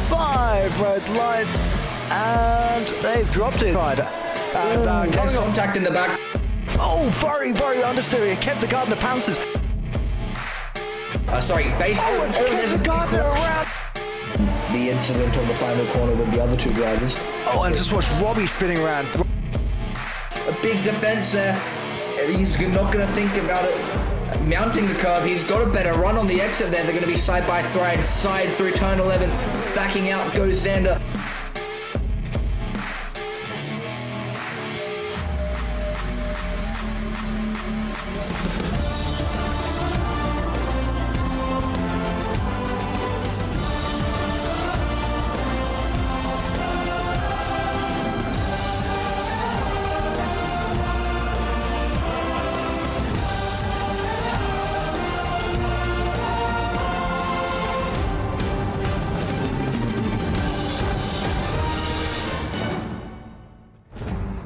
5 red lights, and they've dropped it. And There's contact in the back. oh, very, very understeer. Kept the Gardner pounces. Sorry, base. Kept the Gardner around. The incident on the final corner with the other two drivers. Oh, and just watch Robbie spinning around. A big defense there. He's not going to think about it. Mounting the curb, he's got a better run on the exit there. They're going to be side by side through turn 11. Backing out goes Xander.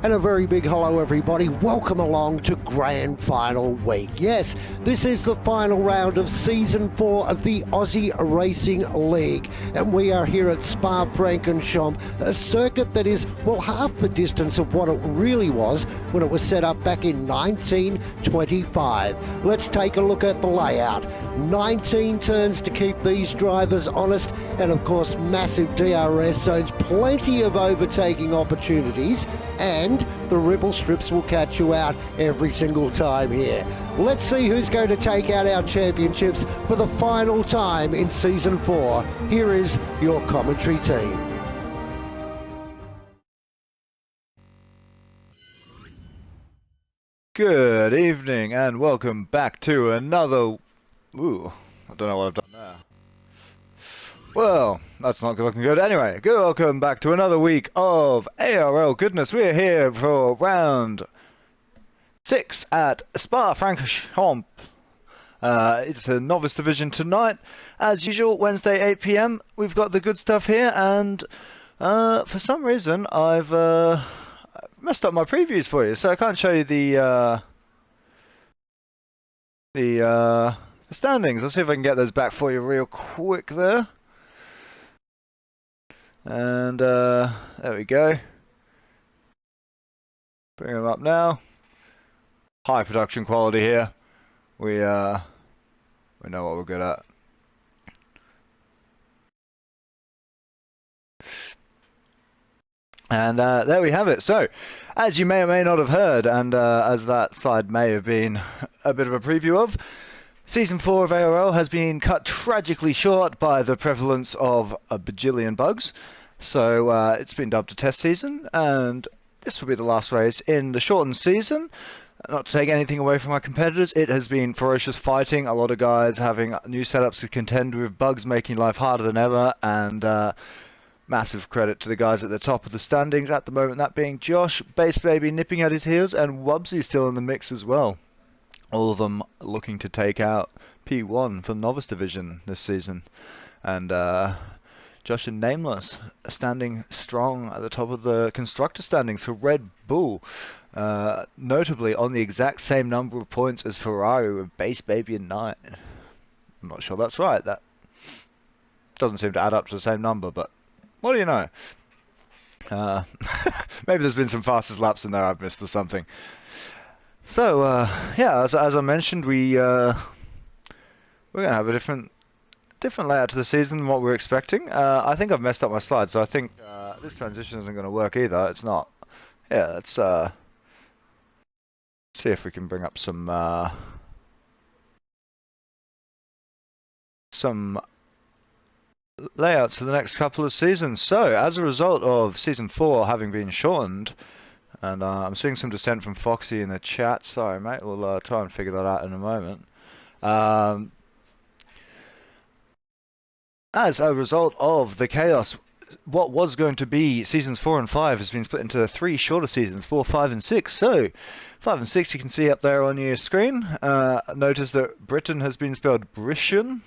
And a very big hello everybody, welcome along to Grand Final Week. Yes, this is the final round of Season 4 of the Aussie Racing League, and we are here at Spa-Francorchamps, a circuit that is, well, half the distance of what it really was when it was set up back in 1925. Let's take a look at the layout. 19 turns to keep these drivers honest, and of course massive DRS zones, plenty of overtaking opportunities, and the ripple strips will catch you out every single time here. Let's see who's going to take out our championships for the final time in Season 4. Here is your commentary team. Good evening and welcome back to another... Ooh, I don't know what I've done there. Well, that's not looking good. Anyway, welcome back to another week of ARL goodness. We're here for round 6 at Spa-Francorchamps. It's a novice division tonight. As usual, Wednesday 8 PM. We've got the good stuff here, and for some reason I've messed up my previews for you, so I can't show you the standings. I'll see if I can get those back for you real quick there. And there we go. Bring them up now. High production quality here. We know what we're good at. And there we have it. So, as you may or may not have heard, and as that slide may have been a bit of a preview of, Season 4 of ARL has been cut tragically short by the prevalence of a bajillion bugs. So it's been dubbed a test season, and this will be the last race in the shortened season. Not to take anything away from our competitors, it has been ferocious fighting, a lot of guys having new setups to contend with, bugs making life harder than ever, and massive credit to the guys at the top of the standings at the moment, that being Josh, Base Baby nipping at his heels, and Wubsy still in the mix as well. All of them looking to take out P1 for Novice Division this season. And Josh and Nameless standing strong at the top of the constructor standings for Red Bull. Notably on the exact same number of points as Ferrari with Base Baby and 9. I'm not sure that's right. That doesn't seem to add up to the same number, but what do you know? Maybe there's been some fastest laps in there I've missed or something. So, yeah, as I mentioned, we're going to have a different layout to the season than what we're expecting. I think I've messed up my slide, so I think this transition isn't going to work either. It's not. Yeah, let's see if we can bring up some layouts for the next couple of seasons. So, as a result of Season 4 having been shortened, and I'm seeing some dissent from Foxy in the chat. Sorry, mate. We'll try and figure that out in a moment. As a result of the chaos, what was going to be Seasons 4 and 5 has been split into 3 shorter seasons, 4, 5, and 6. So, 5 and 6 you can see up there on your screen. Notice that Britain has been spelled Britian.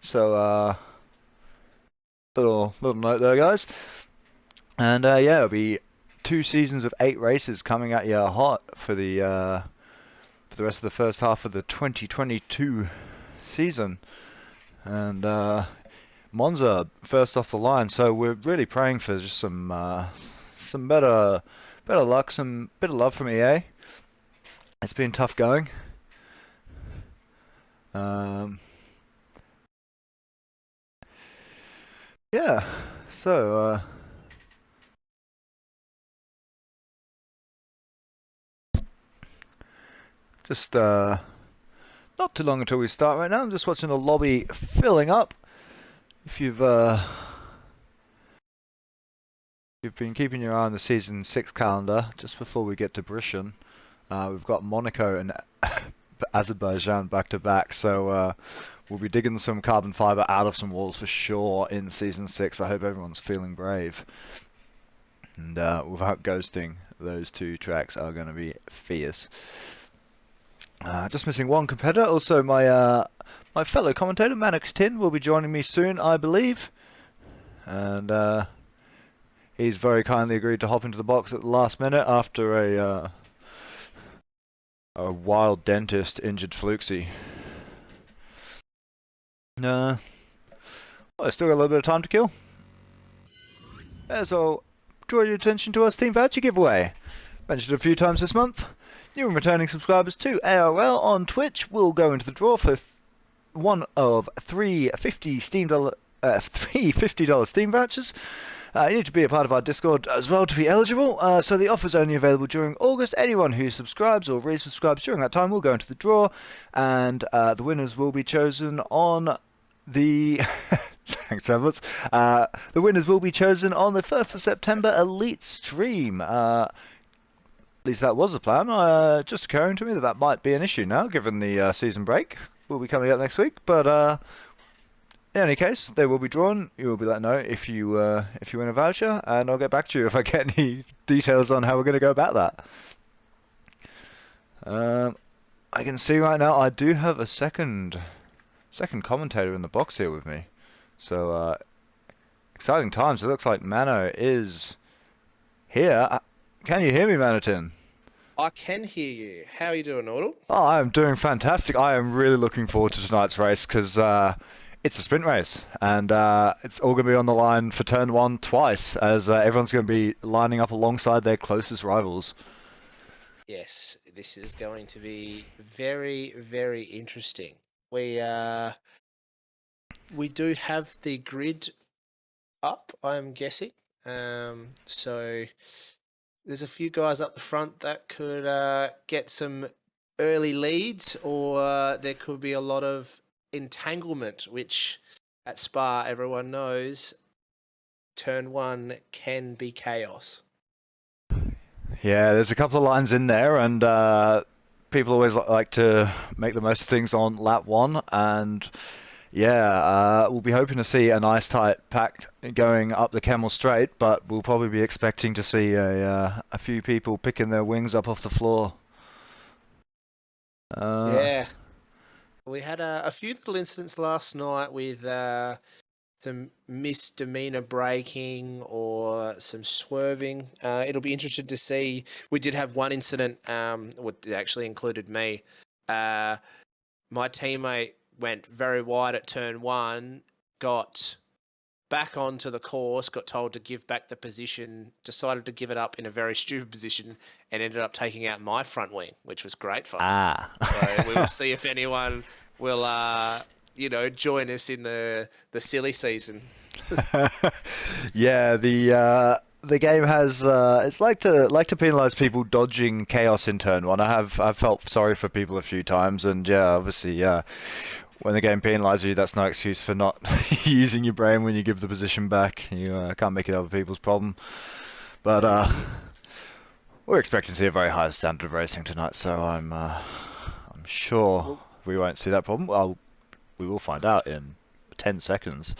So, little note there, guys. And yeah, it'll be 2 seasons of 8 races coming at you hot for the rest of the first half of the 2022 season. And Monza first off the line, so we're really praying for just some better luck, some bit of love from EA. It's been tough going. Yeah, so just not too long until we start right now. I'm just watching the lobby filling up. If you've been keeping your eye on the Season 6 calendar, just before we get to Britain, we've got Monaco and Azerbaijan back to back, so we'll be digging some carbon fibre out of some walls for sure in Season 6. I hope everyone's feeling brave. And without ghosting, those two tracks are going to be fierce. Just missing one competitor. Also, my fellow commentator, Mannix Tin, will be joining me soon, I believe. And he's very kindly agreed to hop into the box at the last minute after a wild dentist injured Fluxy. Well, I still got a little bit of time to kill. So, draw your attention to our Steam Voucher giveaway. Mentioned a few times this month. New and returning subscribers to ARL on Twitch will go into the draw for one of three $50 Steam vouchers. You need to be a part of our Discord as well to be eligible. So the offer's only available during August. Anyone who subscribes or resubscribes during that time will go into the draw, and the winners will be chosen on the thanks, Travellers. The winners will be chosen on the 1st of September Elite stream. At least that was the plan. Just occurring to me that might be an issue now, given the season break will be coming up next week. But in any case, they will be drawn. You will be let know if you win a voucher, and I'll get back to you if I get any details on how we're going to go about that. I can see right now I do have a second commentator in the box here with me. So exciting times. It looks like Mano is here. Can you hear me, Manotin? I can hear you. How are you doing, Audle? Oh, I am doing fantastic. I am really looking forward to tonight's race because it's a sprint race, and it's all going to be on the line for turn one twice, as everyone's going to be lining up alongside their closest rivals. Yes, this is going to be very, very interesting. We do have the grid up, I'm guessing. So there's a few guys up the front that could get some early leads, or there could be a lot of entanglement, which at Spa everyone knows turn one can be chaos. Yeah, there's a couple of lines in there, and people always like to make the most of things on lap one, and yeah, we'll be hoping to see a nice tight pack going up the Camel Straight, but we'll probably be expecting to see a few people picking their wings up off the floor. Yeah, we had a few little incidents last night with some misdemeanor braking or some swerving. It'll be interesting to see. We did have one incident, it actually included me. My teammate went very wide at turn one, got back onto the course, got told to give back the position, decided to give it up in a very stupid position, and ended up taking out my front wing, which was great fun. So we will see if anyone will join us in the silly season. Yeah, the game has it's like to penalise people dodging chaos in turn one. I've felt sorry for people a few times, and yeah, obviously, when the game penalises you, that's no excuse for not using your brain when you give the position back. You can't make it other people's problem. But we're expecting to see a very high standard of racing tonight, so I'm sure we won't see that problem. Well, we will find out in 10 seconds.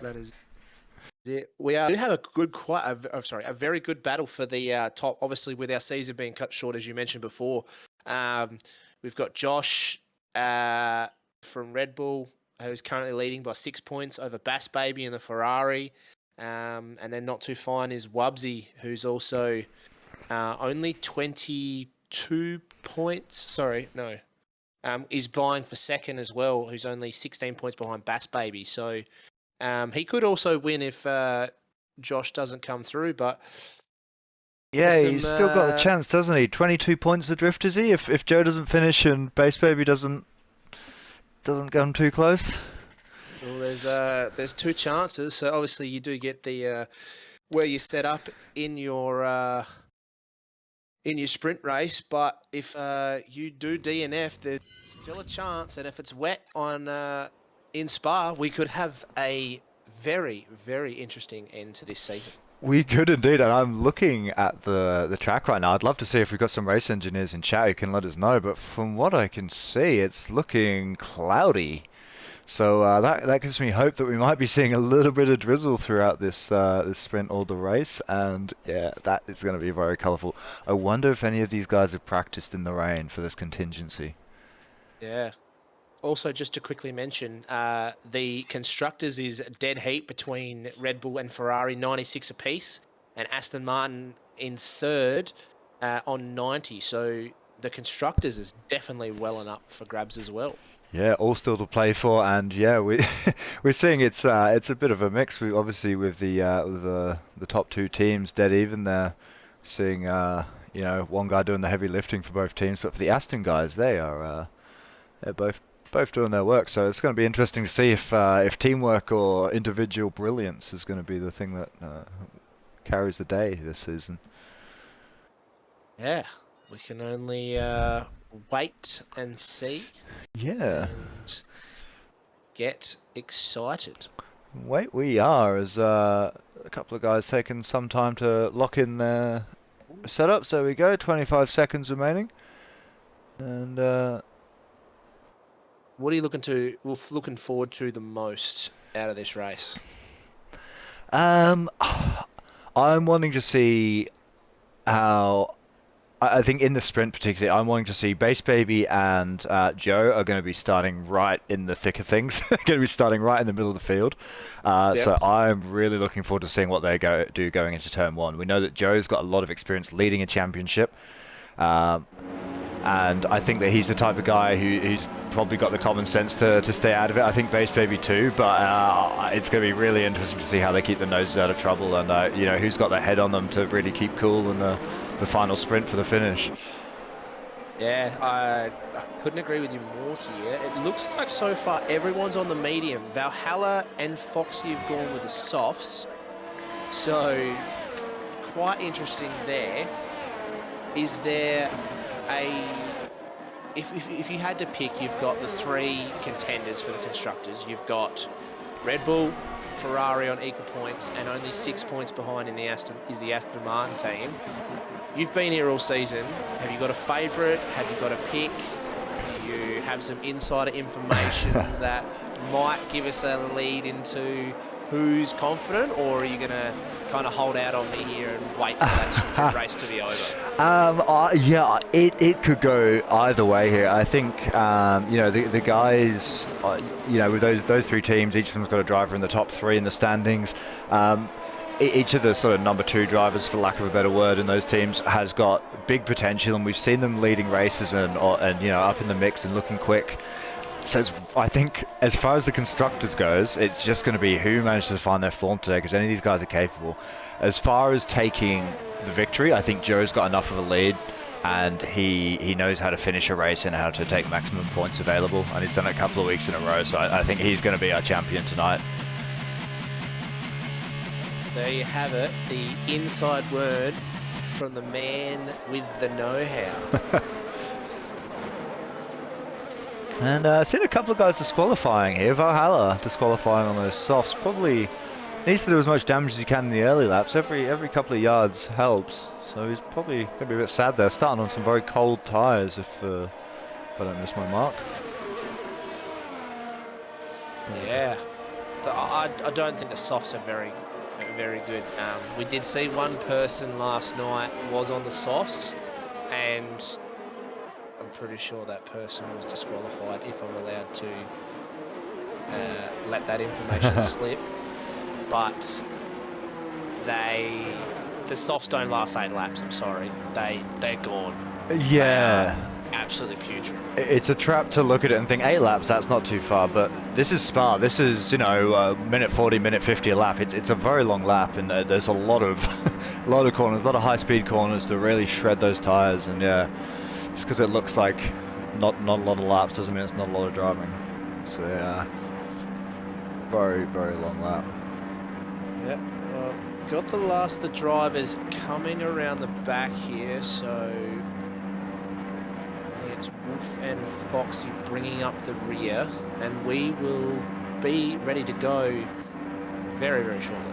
That is it. We do have a very good battle for the top. Obviously, with our season being cut short, as you mentioned before, we've got Josh from Red Bull, who's currently leading by 6 points over Bass Baby in the Ferrari, and then not too fine is Wubsy, who's also only 22 points. Sorry, no. Is vying for second as well, who's only 16 points behind Bass Baby. So He could also win if Josh doesn't come through, but Yeah, there's he's still got the chance, doesn't he? 22 points adrift, is he? If Joe doesn't finish and Base Baby doesn't come too close. well, there's two chances. So obviously you do get the where you set up in your sprint race, but if you do DNF, there's still a chance. And if it's wet on in Spa, we could have a very, very interesting end to this season. We could indeed, and I'm looking at the track right now. I'd love to see if we've got some race engineers in chat who can let us know, but from what I can see, it's looking cloudy. So that gives me hope that we might be seeing a little bit of drizzle throughout this sprint or the race, and yeah, that is going to be very colourful. I wonder if any of these guys have practiced in the rain for this contingency. Yeah. Also, just to quickly mention, the constructors is dead heat between Red Bull and Ferrari, 96 apiece, and Aston Martin in third on 90. So the constructors is definitely well and up for grabs as well. Yeah, all still to play for, and yeah, we're seeing it's a bit of a mix. We obviously with the top two teams dead even there, seeing one guy doing the heavy lifting for both teams, but for the Aston guys, they're both doing their work. So it's going to be interesting to see if teamwork or individual brilliance is going to be the thing that carries the day this season. Yeah, we can only wait and see. Yeah. And get excited. Wait, we are, as a couple of guys taking some time to lock in their setup. So we go, 25 seconds remaining. And what are you looking forward to the most out of this race? I'm wanting to see how. I think in the sprint particularly, I'm wanting to see Base Baby and Joe are going to be starting right in the thick of things. Going to be starting right in the middle of the field. Yep. So I'm really looking forward to seeing what they do going into turn one. We know that Joe's got a lot of experience leading a championship. And I think that he's the type of guy who's probably got the common sense to stay out of it. I think Base Baby too, but it's going to be really interesting to see how they keep their noses out of trouble and who's got their head on them to really keep cool in the final sprint for the finish. Yeah, I couldn't agree with you more here. It looks like so far everyone's on the medium. Valhalla and Foxy have gone with the softs. So quite interesting there. Is there if you had to pick, you've got the three contenders for the constructors. You've got Red Bull, Ferrari on equal points, and only 6 points behind in the Aston Martin team. You've been here all season. Have you got a favourite? Have you got a pick? Do you have some insider information that might give us a lead into who's confident, or are you going to kind of hold out on me here and wait for that sprint race to be over? Yeah, it could go either way here. I think the guys, with those three teams, each of them's got a driver in the top three in the standings. Each of the sort of number two drivers, for lack of a better word, in those teams has got big potential, and we've seen them leading races and up in the mix and looking quick. So I think as far as the constructors goes, it's just going to be who manages to find their form today, because any of these guys are capable. As far as taking the victory, I think Joe's got enough of a lead, and he knows how to finish a race and how to take maximum points available, and he's done it a couple of weeks in a row, so I think he's going to be our champion tonight. There you have it, the inside word from the man with the know-how. And seen a couple of guys disqualifying here. Valhalla disqualifying on those softs. Probably needs to do as much damage as he can in the early laps. Every couple of yards helps. So he's probably going to be a bit sad there. Starting on some very cold tyres if I don't miss my mark. Yeah, I don't think the softs are very good. We did see one person last night was on the softs, and I'm pretty sure that person was disqualified, if I'm allowed to let that information slip. But the softs don't last 8 laps, I'm sorry. They're gone. Yeah. absolutely putrid. It's a trap to look at it and think 8 laps, that's not too far, but this is Spa. This is, you know, minute 40, minute 50 a lap. It's a very long lap, and there's a lot of lot of corners, a lot of high-speed corners to really shred those tires. And yeah, just because it looks like not a lot of laps doesn't mean it's not a lot of driving. So yeah, very long lap. Yeah, well, got the last of the drivers coming around the back here, so I think it's Wolf and Foxy bringing up the rear, and we will be ready to go very shortly.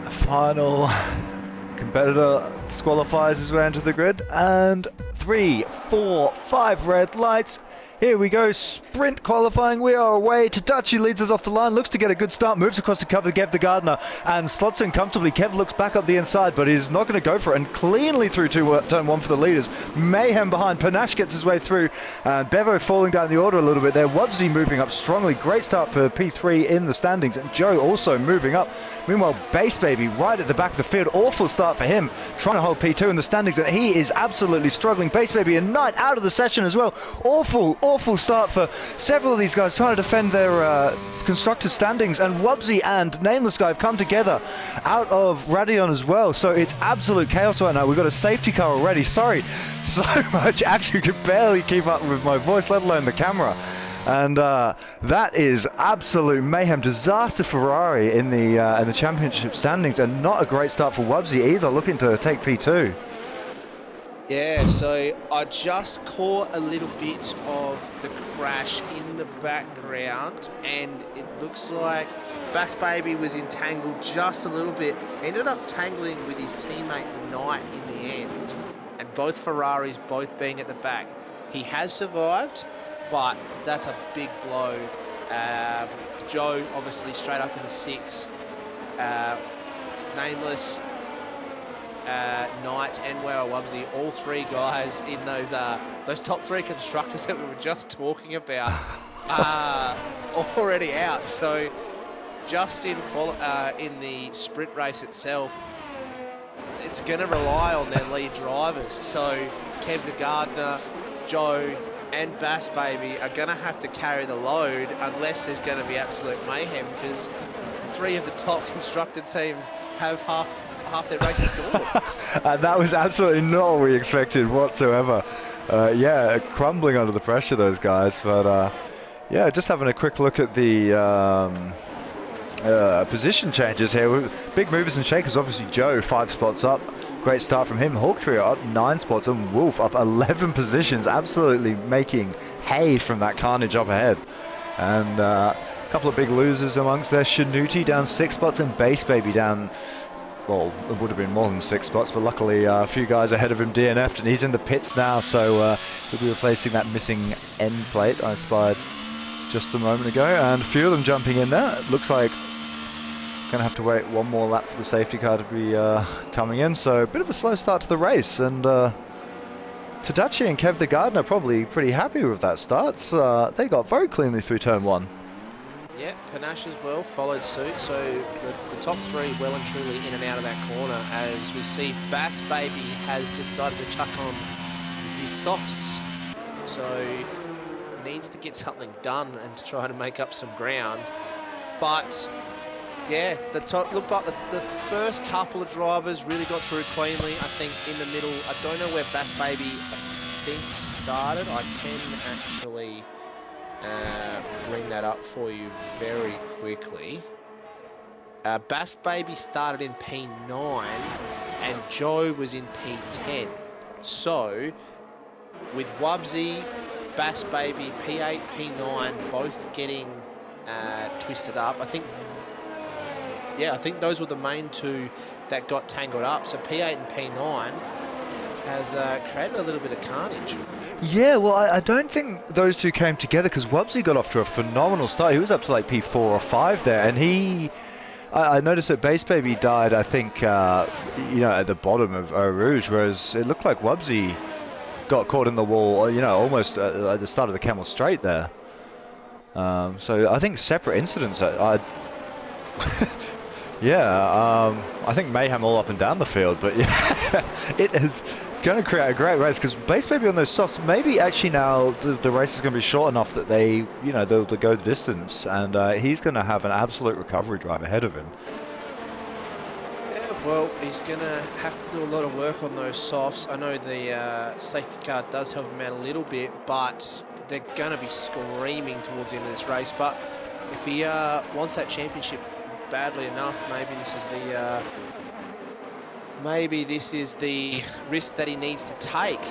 Final competitor disqualifies his way into the grid, and 3, 4, 5 red lights. Here we go, sprint qualifying, we are away. Tadachi leads us off the line, looks to get a good start, moves across the cover, Kev the Gardener, and slots in comfortably. Kev looks back up the inside, but he's not going to go for it, and cleanly through to turn 1 for the leaders. Mayhem behind, Panache gets his way through, and Bevo falling down the order a little bit there. Wubsy moving up strongly, great start for P3 in the standings, and Joe also moving up. Meanwhile, Bass Baby right at the back of the field, awful start for him, trying to hold P2 in the standings, and he is absolutely struggling. Bass Baby and Knight out of the session as well. Awful start for several of these guys trying to defend their constructor standings, and Wubsy and Nameless Guy have come together out of Radion as well, so it's absolute chaos right now. We've got a safety car already. Sorry, so much actually could barely keep up with my voice, let alone the camera. And that is absolute mayhem, disaster for Ferrari in the championship standings, and not a great start for Wubsy either, looking to take P2. Yeah, so I just caught a little bit of the crash in the background, and it looks like Bass Baby was entangled just a little bit. Ended up tangling with his teammate Knight in the end, and both Ferraris both being at the back. He has survived, but that's a big blow. Joe obviously straight up in the 6. Nameless, Knight and Wubsy, all 3 guys in those top 3 constructors that we were just talking about are already out. So just in the sprint race itself, it's going to rely on their lead drivers. So Kev the Gardener, Joe and Bass Baby are going to have to carry the load unless there's going to be absolute mayhem, because 3 of the top constructed teams have half their races gone. And that was absolutely not what we expected whatsoever. Yeah, crumbling under the pressure, those guys. But yeah, just having a quick look at the position changes here. Big movers and shakers. Obviously, Joe 5 spots up. Great start from him. Hawktrio up 9 spots, and Wolf up 11 positions. Absolutely making hay from that carnage up ahead. And a couple of big losers amongst there. Shanuti down 6 spots, and Bass Baby down, well, it would have been more than 6 spots, but luckily a few guys ahead of him DNF'd, and he's in the pits now, so he'll be replacing that missing end plate I spied just a moment ago, and a few of them jumping in there. It looks like going to have to wait one more lap for the safety car to be coming in, so a bit of a slow start to the race, and Tadachi and Kev the Gardener probably pretty happy with that start. They got very cleanly through turn 1. Yeah, Panache as well followed suit, so the top 3 well and truly in and out of that corner, as we see Bass Baby has decided to chuck on the softs, so needs to get something done and to try to make up some ground. But yeah, looked like the first couple of drivers really got through cleanly. I think in the middle, I don't know where Bass Baby started. I can actually bring that up for you very quickly. Bass Baby started in P9 and Joe was in P10. So with Wubsy, Bass Baby, P8, P9 both getting twisted up. I think those were the main 2 that got tangled up. So P8 and P9 has created a little bit of carnage. Yeah, well, I don't think those 2 came together, because Wubsy got off to a phenomenal start. He was up to like P4 or 5 there, and I noticed that Bass Baby died, I think, at the bottom of Eau Rouge, whereas it looked like Wubsy got caught in the wall, almost at the start of the Camel Straight there. So I think separate incidents. Yeah, I think mayhem all up and down the field, but yeah, it has going to create a great race because based maybe on those softs, maybe actually now the race is going to be short enough that they, you know, they'll go the distance, and he's going to have an absolute recovery drive ahead of him. Yeah, well, he's going to have to do a lot of work on those softs. I know the safety car does help him out a little bit, but they're going to be screaming towards the end of this race. But if he wants that championship badly enough, maybe this is the risk that he needs to take.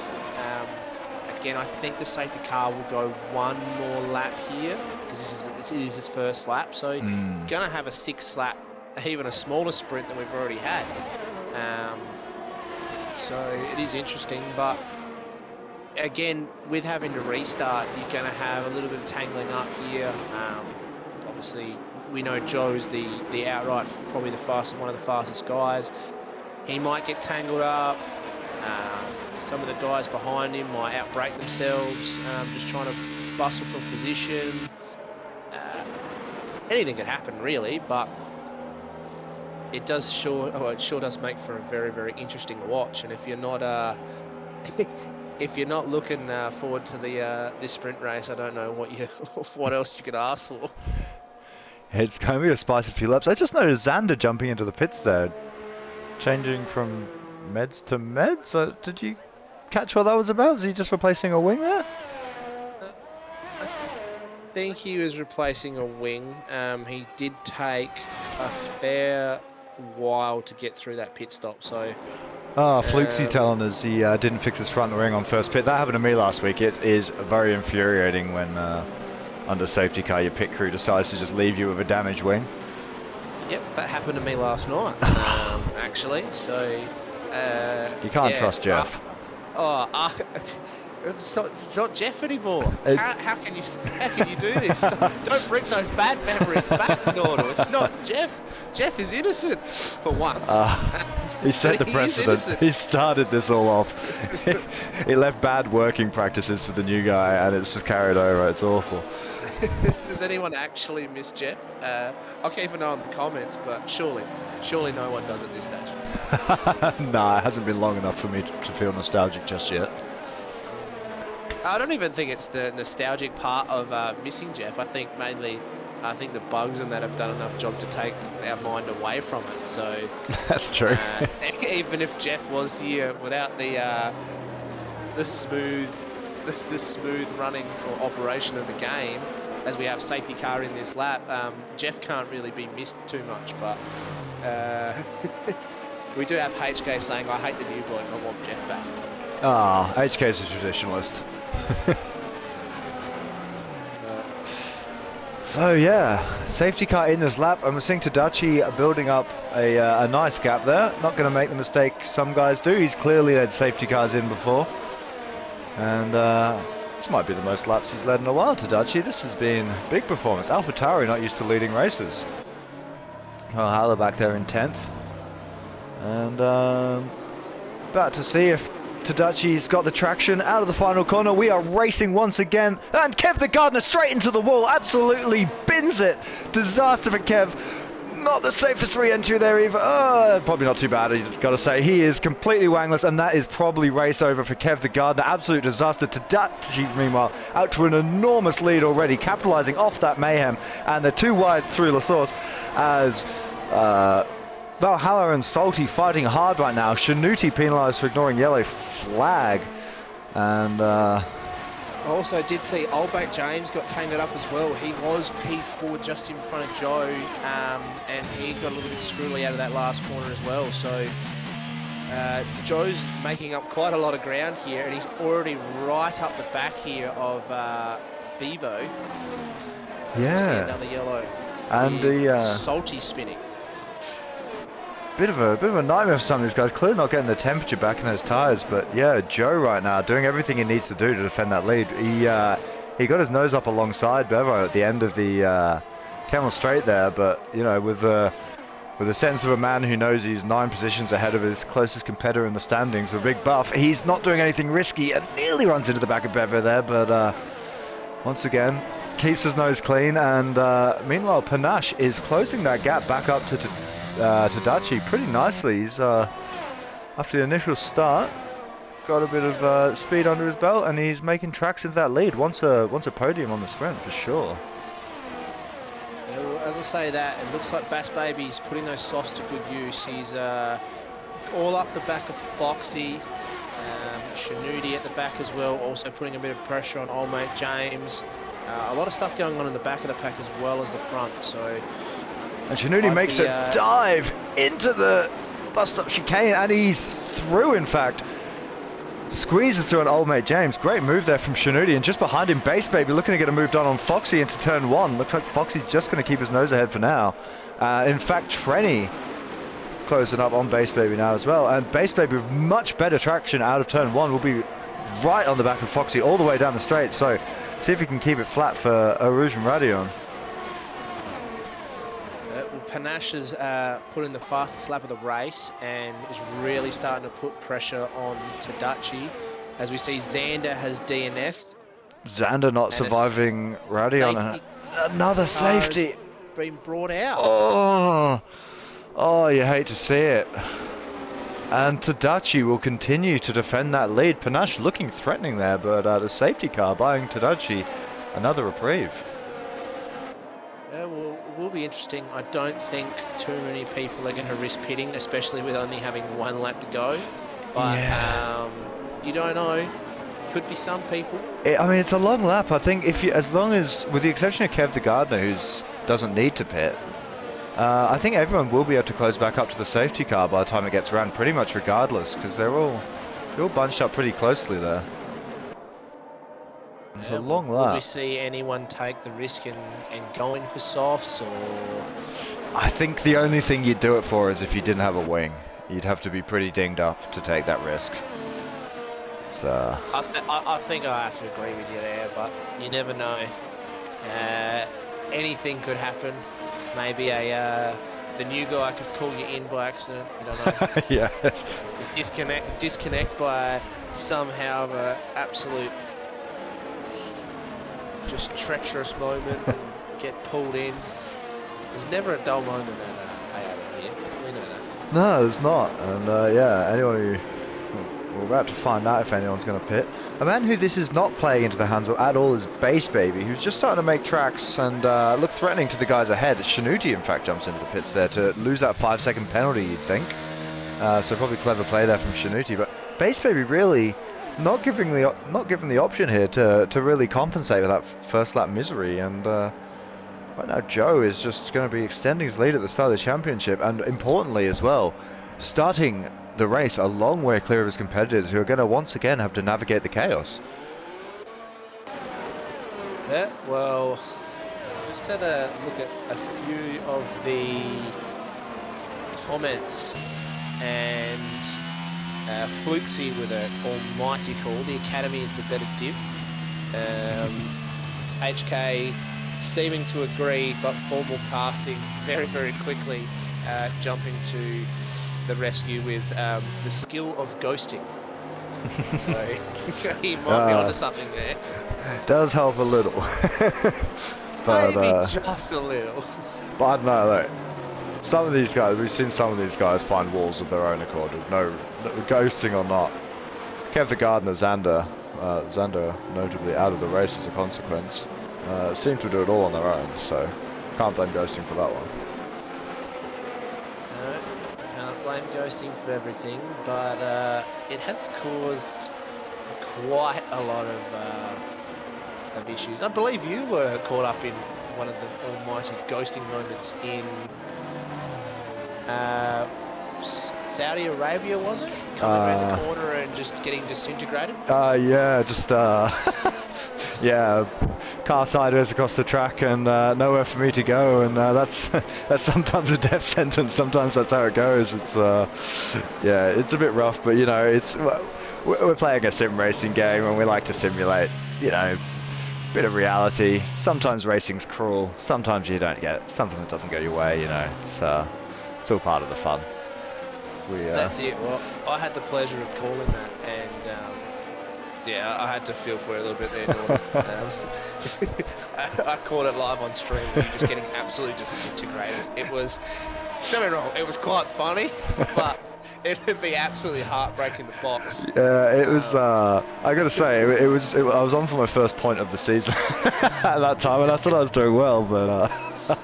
Again, I think the safety car will go one more lap here because it is his first lap. So you're going to have a 6th lap, even a smaller sprint than we've already had. So it is interesting, but again, with having to restart, you're going to have a little bit of tangling up here. Obviously, we know Joe's the outright, probably one of the fastest guys. He might get tangled up. Some of the guys behind him might outbrake themselves, just trying to bustle for position. Anything could happen, really, but it sure does make for a very, very interesting watch. And if you're not looking forward to this sprint race, I don't know what else you could ask for. It's going to be a spicy few laps. I just noticed Xander jumping into the pits there, changing from meds to meds. Did you catch what that was about? Was he just replacing a wing there? I think he was replacing a wing. He did take a fair while to get through that pit stop. So, Flukesy telling us he didn't fix his front wing on first pit. That happened to me last week. It is very infuriating when under safety car your pit crew decides to just leave you with a damaged wing. Yep, that happened to me last night, actually. So you can't trust Jeff. It's not Jeff anymore. How can you do this? Don't bring those bad memories back, Nordo. It's not Jeff. Jeff is innocent for once. He set the precedent. He started this all off. He left bad working practices for the new guy, and it's just carried over. It's awful. Does anyone actually miss Jeff? I'll keep an eye on the comments, but surely no one does at this stage. Nah, it hasn't been long enough for me to feel nostalgic just yet. I don't even think it's the nostalgic part of missing Jeff. I think mainly, the bugs and that have done enough job to take our mind away from it. So that's true. Even if Jeff was here without the smooth running or operation of the game, as we have safety car in this lap, Jeff can't really be missed too much. But we do have HK saying, "I hate the new bloke. I want Jeff back." HK's a traditionalist. So yeah, safety car in this lap, and we're seeing Tadachi building up a nice gap there. Not going to make the mistake some guys do. He's clearly led safety cars in before, and this might be the most laps he's led in a while. Tadachi, this has been a big performance. AlphaTauri not used to leading races. Well, Haller back there in 10th, and about to see if Tadachi's got the traction out of the final corner. We are racing once again, and Kev the Gardener straight into the wall, absolutely bins it. Disaster for Kev. Not the safest re-entry there either. Probably not too bad, you've got to say. He is completely wangless, and that is probably race over for Kev the Gardener. Absolute disaster. Tadachi, meanwhile, out to an enormous lead already, capitalising off that mayhem, and they're too wide through La Source as Valhalla and Salty fighting hard right now. Shanuti penalised for ignoring yellow flag. And I also did see Oldback James got tangled up as well. He was P4 just in front of Joe, and he got a little bit screwy out of that last corner as well. So Joe's making up quite a lot of ground here, and he's already right up the back here of Bevo. Yeah. See another yellow. And the Salty spinning. Bit of a nightmare for some of these guys. Clearly not getting the temperature back in those tyres, but yeah, Joe right now doing everything he needs to do to defend that lead. He got his nose up alongside Bevo at the end of the Camel Straight there, but you know, with the sense of a man who knows he's 9 positions ahead of his closest competitor in the standings with a big buff, he's not doing anything risky and nearly runs into the back of Bevo there, but once again keeps his nose clean. And meanwhile, Panache is closing that gap back up to Tadachi pretty nicely. He's after the initial start, got a bit of speed under his belt, and he's making tracks into that lead. Wants a podium on the sprint for sure. Yeah, well, as I say that, it looks like Bass Baby's putting those softs to good use. He's all up the back of Foxy. Shanudi at the back as well, also putting a bit of pressure on old mate James. A lot of stuff going on in the back of the pack as well as the front. So, and Shanudi makes a dive into the bus-stop chicane, and he's through, in fact. Squeezes through an old mate James. Great move there from Shanudi, and just behind him, Bass Baby looking to get a move done on Foxy into turn 1. Looks like Foxy's just going to keep his nose ahead for now. In fact, Trenny closing up on Bass Baby now as well, and Bass Baby with much better traction out of turn 1 will be right on the back of Foxy all the way down the straight. So see if he can keep it flat for Arouge and Radion. Well, Panache has put in the fastest lap of the race and is really starting to put pressure on Tadachi. As we see, Xander has DNF'd. Xander not surviving Radion. Another safety been brought out. Oh, you hate to see it. And Tadachi will continue to defend that lead. Panache looking threatening there, but the safety car buying Tadachi another reprieve. Yeah, well, it will be interesting. I don't think too many people are going to risk pitting, especially with only having 1 lap to go. But you don't know. Could be some people. I mean, it's a long lap. I think as long as, with the exception of Kev the Gardener, who doesn't need to pit, I think everyone will be able to close back up to the safety car by the time it gets around, pretty much regardless, because they're all bunched up pretty closely there. It's a long lap. Will we see anyone take the risk and go in for softs, or? I think the only thing you'd do it for is if you didn't have a wing. You'd have to be pretty dinged up to take that risk. So I think I have to agree with you there, but you never know. Anything could happen. Maybe the new guy could pull you in by accident. You don't know. Yeah. Disconnect by somehow of a absolute just treacherous moment and get pulled in. There's never a dull moment at ARL here. We know that. No, there's not. And anyone who... We're about to find out if anyone's going to pit. A man who this is not playing into the hands of at all is Bass Baby, who's just starting to make tracks and look threatening to the guys ahead. Shanuti, in fact, jumps into the pits there to lose that 5-second penalty, you'd think. So probably clever play there from Shanuti. But Bass Baby really not giving the option here to really compensate for that first lap misery. And right now, Joe is just going to be extending his lead at the start of the championship, and importantly as well, starting the race a long way clear of his competitors, who are going to once again have to navigate the chaos. Yeah, well, just had a look at a few of the comments, and Flukesy with an almighty call. The Academy is the better div. HK seeming to agree, but formal casting very, very quickly, jumping to the rescue with the skill of ghosting. So he might be onto something there. Does help a little. But, maybe just a little. But I don't know, look, some of these guys, we've seen some of these guys find walls of their own accord, with no ghosting or not. Kev the Gardener, Xander notably out of the race as a consequence, seem to do it all on their own, so can't blame ghosting for that one. Blame ghosting for everything, but it has caused quite a lot of issues. I believe you were caught up in one of the almighty ghosting moments in Saudi Arabia, was it? Coming around the corner and just getting disintegrated? Yeah, just yeah, car sideways across the track and nowhere for me to go, and that's sometimes a death sentence. Sometimes that's how it goes. It's yeah, it's a bit rough, but you know, we're playing a sim racing game and we like to simulate, you know, a bit of reality. Sometimes racing's cruel. Sometimes you don't get it. Sometimes it doesn't go your way. You know, it's all part of the fun. That's it. Well, I had the pleasure of calling that, and yeah, I had to feel for it a little bit there, Norton. I caught it live on stream, and you're just getting absolutely disintegrated. It was, don't get me wrong, it was quite funny, but it'd be absolutely heartbreaking, the box. Yeah, it was. I gotta say, it was. I was on for my first point of the season at that time, and I thought I was doing well, but.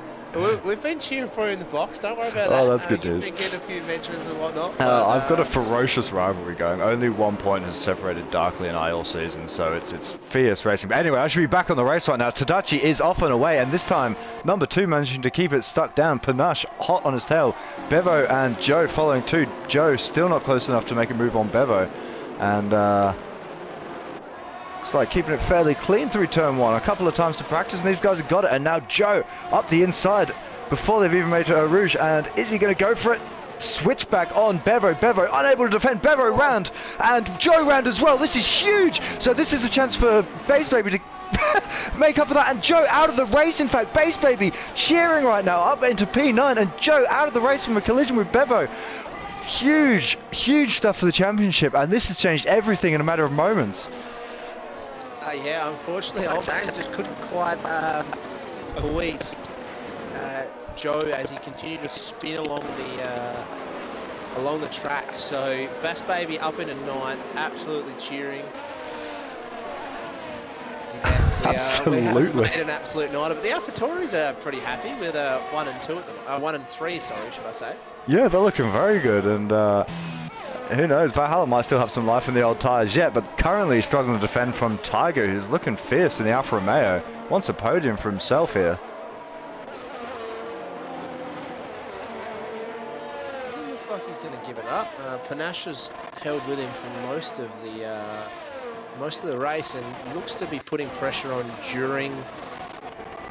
We've been cheering for you in the box. Don't worry about that. Oh, that's good You've news. been getting a few mentions and whatnot. I've got a ferocious rivalry going. Only 1 point has separated Darkley and I all season, so it's fierce racing. But anyway, I should be back on the race right now. Tadachi is off and away, and this time, number 2 managing to keep it stuck down. Panache hot on his tail. Bevo and Joe following too. Joe still not close enough to make a move on Bevo. And looks like keeping it fairly clean through turn 1. A couple of times to practice, and these guys have got it. And now Joe up the inside before they've even made a rouge. And is he going to go for it? Switchback on Bevo. Bevo unable to defend. Bevo round. And Joe round as well. This is huge. So this is a chance for Base Baby to make up for that. And Joe out of the race, in fact. Base Baby cheering right now up into P9. And Joe out of the race from a collision with Bevo. Huge, huge stuff for the championship. And this has changed everything in a matter of moments. Yeah, unfortunately, Old James just couldn't quite avoid Joe as he continued to spin along the track. So Bass Baby up into 9th, absolutely cheering. Absolutely. We made an absolute night of it. The AlphaTauris are pretty happy with 1 and 2 at the 1 and 3, sorry, should I say? Yeah, they're looking very good, and who knows, Valhalla might still have some life in the old tyres yet, but currently struggling to defend from Tiger, who's looking fierce in the Alfa Romeo. Wants a podium for himself here. Doesn't look like he's going to give it up. Panache has held with him for most of the race and looks to be putting pressure on during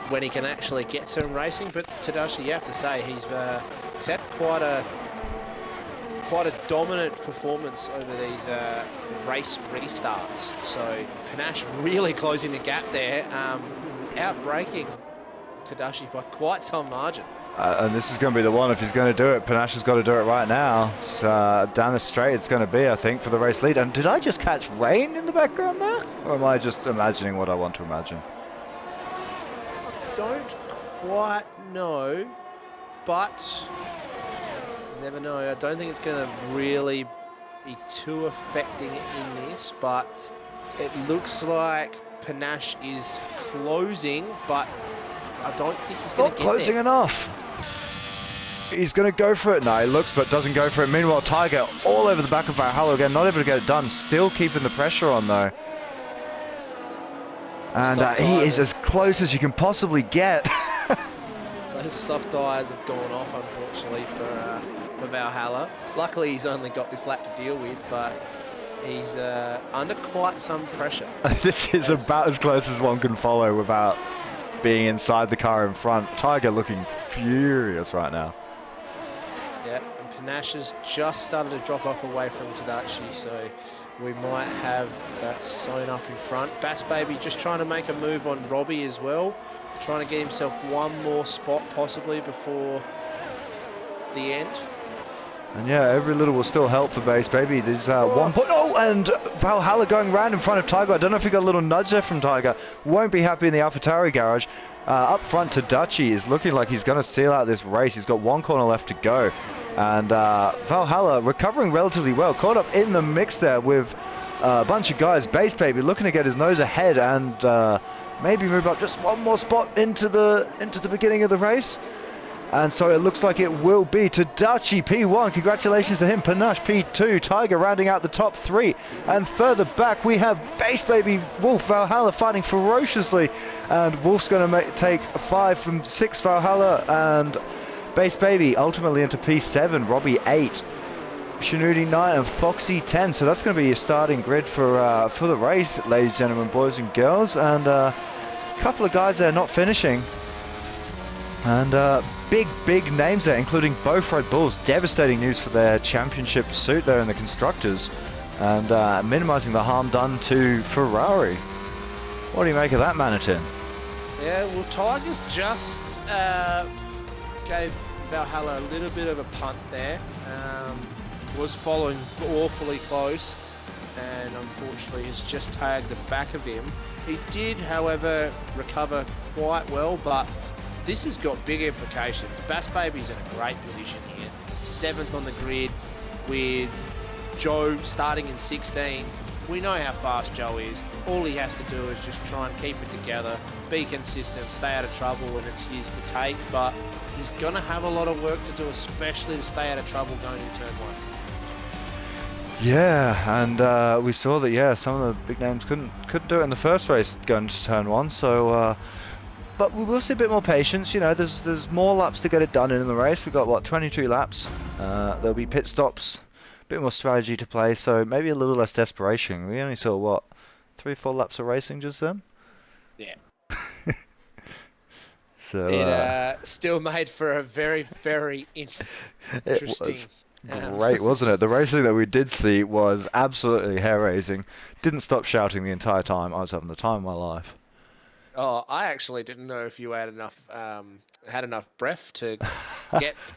when he can actually get some racing. But Tadashi, you have to say, he's had quite a dominant performance over these race restarts. So Panache really closing the gap there, outbraking Tadashi by quite some margin. And this is going to be the one if he's going to do it. Panache has got to do it right now. So down the straight it's going to be, I think, for the race lead. And did I just catch rain in the background there? Or am I just imagining what I want to imagine? I don't quite know, but you never know. I don't think it's going to really be too affecting in this, but it looks like Panache is closing, but I don't think he's going to get closing there. enough. He's going to go for it. No, he looks but doesn't go for it. Meanwhile, Tiger all over the back of Valhalla again, not able to get it done. Still keeping the pressure on though. And he is as close as you can possibly get. Those soft tires have gone off, unfortunately, for Valhalla. Luckily, he's only got this lap to deal with, but he's under quite some pressure. This is about as close as one can follow without being inside the car in front. Tiger looking furious right now. Yeah, and Panache has just started to drop up away from Tadachi, so we might have that sewn up in front. Bass Baby just trying to make a move on Robbie as well, trying to get himself one more spot possibly before the end. And yeah, every little will still help for Base Baby. There's 1 point. Oh, and Valhalla going round in front of Tiger. I don't know if he got a little nudge there from Tiger. Won't be happy in the AlphaTauri garage. Up front, Tadachi is looking like he's going to seal out this race. He's got 1 corner left to go. And Valhalla recovering relatively well. Caught up in the mix there with a bunch of guys. Base Baby looking to get his nose ahead and maybe move up just 1 more spot into the beginning of the race. And so it looks like it will be Tadachi P1. Congratulations to him. Panache P2. Tiger rounding out the top 3. And further back we have Base Baby Wolf Valhalla fighting ferociously. And Wolf's going to take 5 from 6 Valhalla. And Base Baby ultimately into P7. Robbie 8. Shinudi 9 and Foxy 10. So that's going to be your starting grid for the race, ladies and gentlemen, boys and girls. And a couple of guys there not finishing. And big names there, including both Red Bulls. Devastating news for their championship pursuit there in the constructors, and minimising the harm done to Ferrari. What do you make of that, Manitin? Yeah, well, Tigers just gave Valhalla a little bit of a punt there. Was following awfully close, and unfortunately has just tagged the back of him. He did, however, recover quite well, but this has got big implications. Bass Baby's in a great position here. 7th on the grid. with Joe starting in 16. We know how fast Joe is. All he has to do is just try and keep it together, be consistent, stay out of trouble when it's his to take, but he's going to have a lot of work to do, especially to stay out of trouble going into turn 1. Yeah, and we saw that, some of the big names couldn't do it in the first race going to turn 1, so but we will see a bit more patience. There's more laps to get it done in the race. We've got 22 laps. There'll be pit stops, a bit more strategy to play, so maybe a little less desperation. We only saw 3-4 laps of racing just then. Yeah. So it still made for a very, very interesting. Great, wasn't it? The racing that we did see was absolutely hair-raising. Didn't stop shouting the entire time. I was having the time of my life. Oh, I actually didn't know if you had enough breath to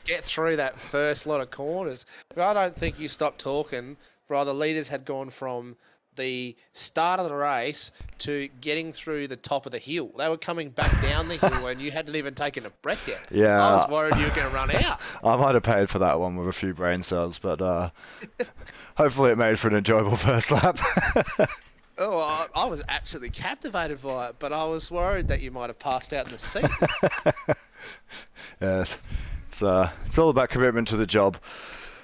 get through that first lot of corners. But I don't think you stopped talking. Rather, leaders had gone from the start of the race to getting through the top of the hill. They were coming back down the hill and you hadn't even taken a breath yet. Yeah. I was worried you were going to run out. I might have paid for that one with a few brain cells, but hopefully it made for an enjoyable first lap. Oh, I was absolutely captivated by it, but I was worried that you might have passed out in the seat. Yes, it's all about commitment to the job.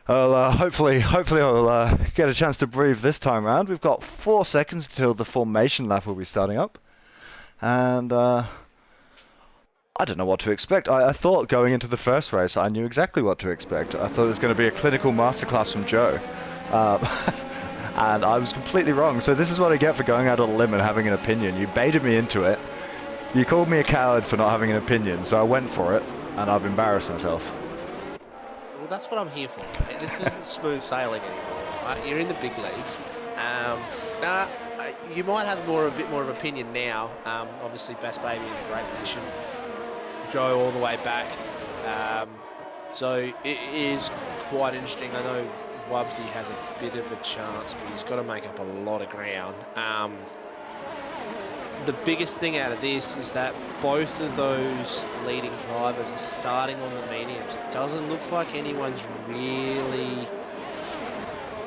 Hopefully I'll get a chance to breathe this time round. We've got 4 seconds until the formation lap will be starting up, and I don't know what to expect. I thought going into the first race I knew exactly what to expect. I thought it was going to be a clinical masterclass from Joe. And I was completely wrong. So this is what I get for going out on a limb and having an opinion. You baited me into it. You called me a coward for not having an opinion, so I went for it, and I've embarrassed myself. Well, that's what I'm here for, mate. This isn't smooth sailing anymore, right? You're in the big leagues. You might have a bit more of opinion now. Obviously, Bass Baby in a great position. Joe all the way back. So it is quite interesting. I know Wubsy has a bit of a chance, but he's got to make up a lot of ground. The biggest thing out of this is that both of those leading drivers are starting on the mediums. It doesn't look like anyone's really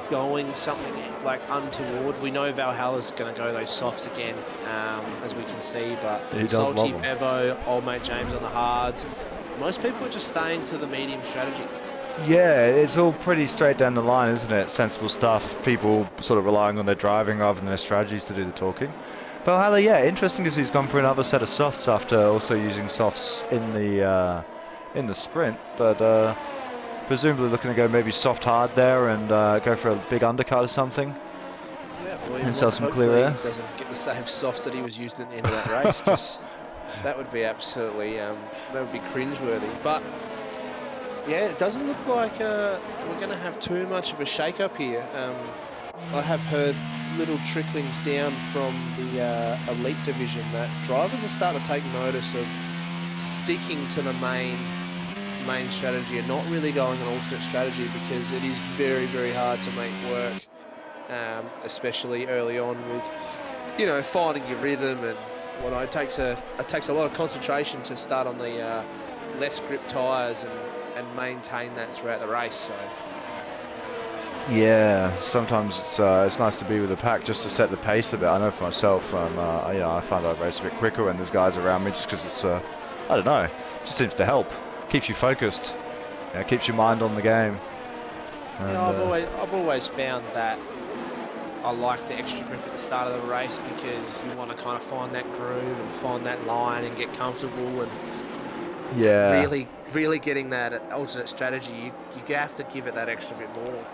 going something like untoward. We know Valhalla's going to go those softs again, as we can see, but Salty, Bevo, old mate James on the hards. Most people are just staying to the medium strategy. Yeah, it's all pretty straight down the line, isn't it? Sensible stuff. People sort of relying on their driving rather than their strategies to do the talking. Valhalla, interesting because he's gone for another set of softs after also using softs in the sprint, but presumably looking to go maybe soft hard there and go for a big undercut or something. Yeah, well, and sell some hopefully clear air. He doesn't get the same softs that he was using at the end of that race, because that would be absolutely that would be cringeworthy. But yeah, it doesn't look like we're going to have too much of a shake-up here. I have heard little tricklings down from the elite division that drivers are starting to take notice of sticking to the main strategy and not really going an alternate strategy, because it is very, very hard to make work, especially early on with, finding your rhythm and whatnot. It takes a lot of concentration to start on the less grip tyres and maintain that throughout the race. So yeah, sometimes it's nice to be with the pack just to set the pace a bit. I know for myself, I find I race a bit quicker when there's guys around me, just because it's I don't know, just seems to help. Keeps you focused, keeps your mind on the game. And, I've always found that I like the extra grip at the start of the race, because you want to kind of find that groove and find that line and get comfortable, and really getting that alternate strategy, you have to give it that extra bit more.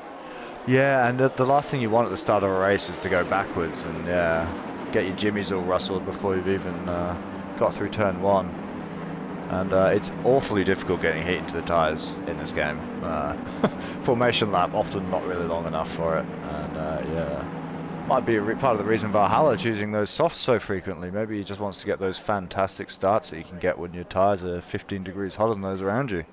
Yeah, and the last thing you want at the start of a race is to go backwards and get your jimmies all rustled before you've even got through turn one. And it's awfully difficult getting heat into the tyres in this game. Formation lap often not really long enough for it, and might be part of the reason Valhalla choosing those softs so frequently. Maybe he just wants to get those fantastic starts that you can get when your tyres are 15 degrees hotter than those around you.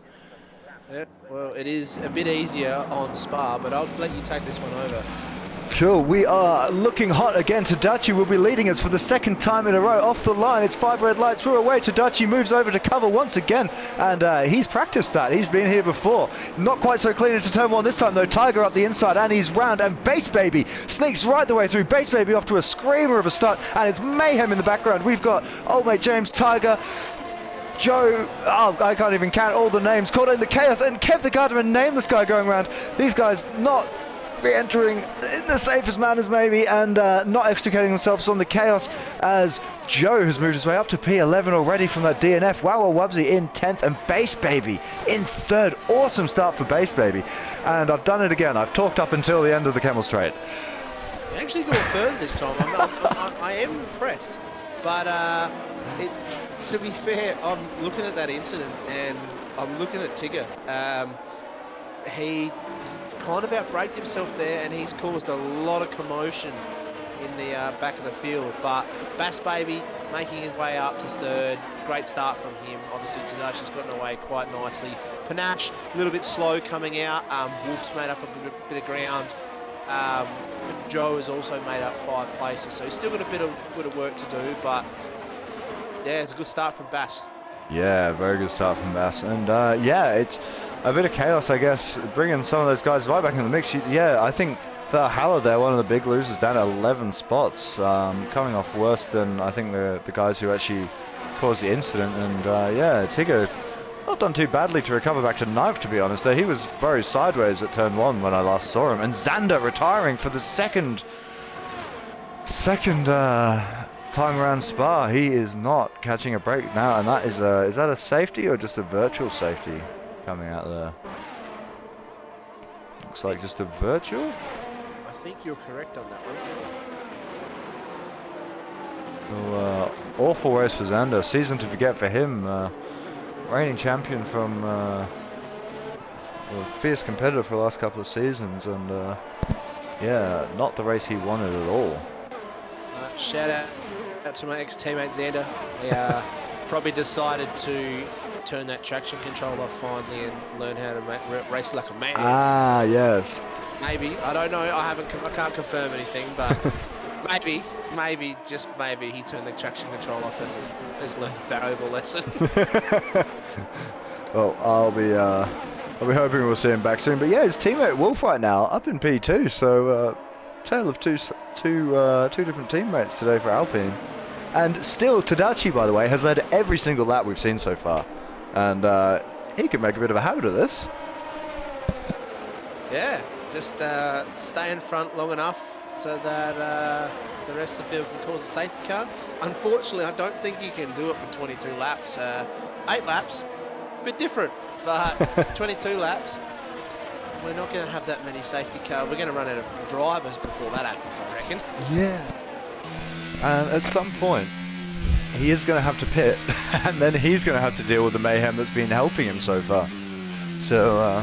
Yeah, well, it is a bit easier on Spa, but I'll let you take this one over. Cool, we are looking hot again. Tadachi will be leading us for the second time in a row off the line. It's 5 red lights, we're away. Tadachi moves over to cover once again, and he's practiced that. He's been here before. Not quite so clean into turn one this time though. Tiger up the inside, and he's round, and Base Baby sneaks right the way through. Base Baby off to a screamer of a start, and it's mayhem in the background. We've got old mate James, Tiger, Joe, oh, I can't even count all the names, caught in the chaos, and Kev the Gardener, nameless guy going around. These guys not re-entering in the safest manners maybe, and not extricating themselves from the chaos, as Joe has moved his way up to P11 already from that DNF. Wow, Wubsy in 10th, and Base Baby in 3rd. Awesome start for Base Baby, and I've done it again. I've talked up until the end of the Camel Straight. You actually got further this time. I am impressed, but to be fair, I'm looking at that incident and I'm looking at Tigger. He kind of outbraked himself there, and he's caused a lot of commotion in the back of the field. But Bass Baby making his way up to 3rd. Great start from him. Obviously, Tadashi's gotten away quite nicely. Panache, a little bit slow coming out. Wolf's made up a bit of ground. Joe has also made up 5 places, so he's still got a bit of work to do. But yeah, it's a good start from Bass. Yeah, very good start from Bass, and yeah, it's a bit of chaos, I guess, bringing some of those guys right back in the mix. Yeah, I think for Haller there, one of the big losers, down 11 spots, coming off worse than I think the guys who actually caused the incident. And yeah, Tigger not done too badly to recover back to 9th, to be honest. There, he was very sideways at turn 1 when I last saw him. And Xander retiring for the second time around Spa. He is not catching a break now, and that is that a safety or just a virtual safety coming out there? Looks like just a virtual. I think you're correct on that one. Well, awful race for Xander. Season to forget for him. Reigning champion from a fierce competitor for the last couple of seasons, and yeah, not the race he wanted at all. Shout out to my ex-teammate Xander. He probably decided to turn that traction control off finally and learn how to race like a man. Ah, yes. Maybe, I don't know. I can't confirm anything, but maybe, just maybe, he turned the traction control off and has learned a valuable lesson. Well, I'll be hoping we'll see him back soon. But yeah, his teammate Wolf right now up in P2, so tale of two different teammates today for Alpine. And still, Tadachi, by the way, has led every single lap we've seen so far, and he can make a bit of a habit of this. Yeah, just stay in front long enough so that the rest of the field can cause a safety car. Unfortunately, I don't think you can do it for 22 laps. 8 laps, a bit different, but 22 laps, we're not going to have that many safety cars. We're going to run out of drivers before that happens, I reckon. Yeah. And at some point, he is going to have to pit, and then he's going to have to deal with the mayhem that's been helping him so far. So,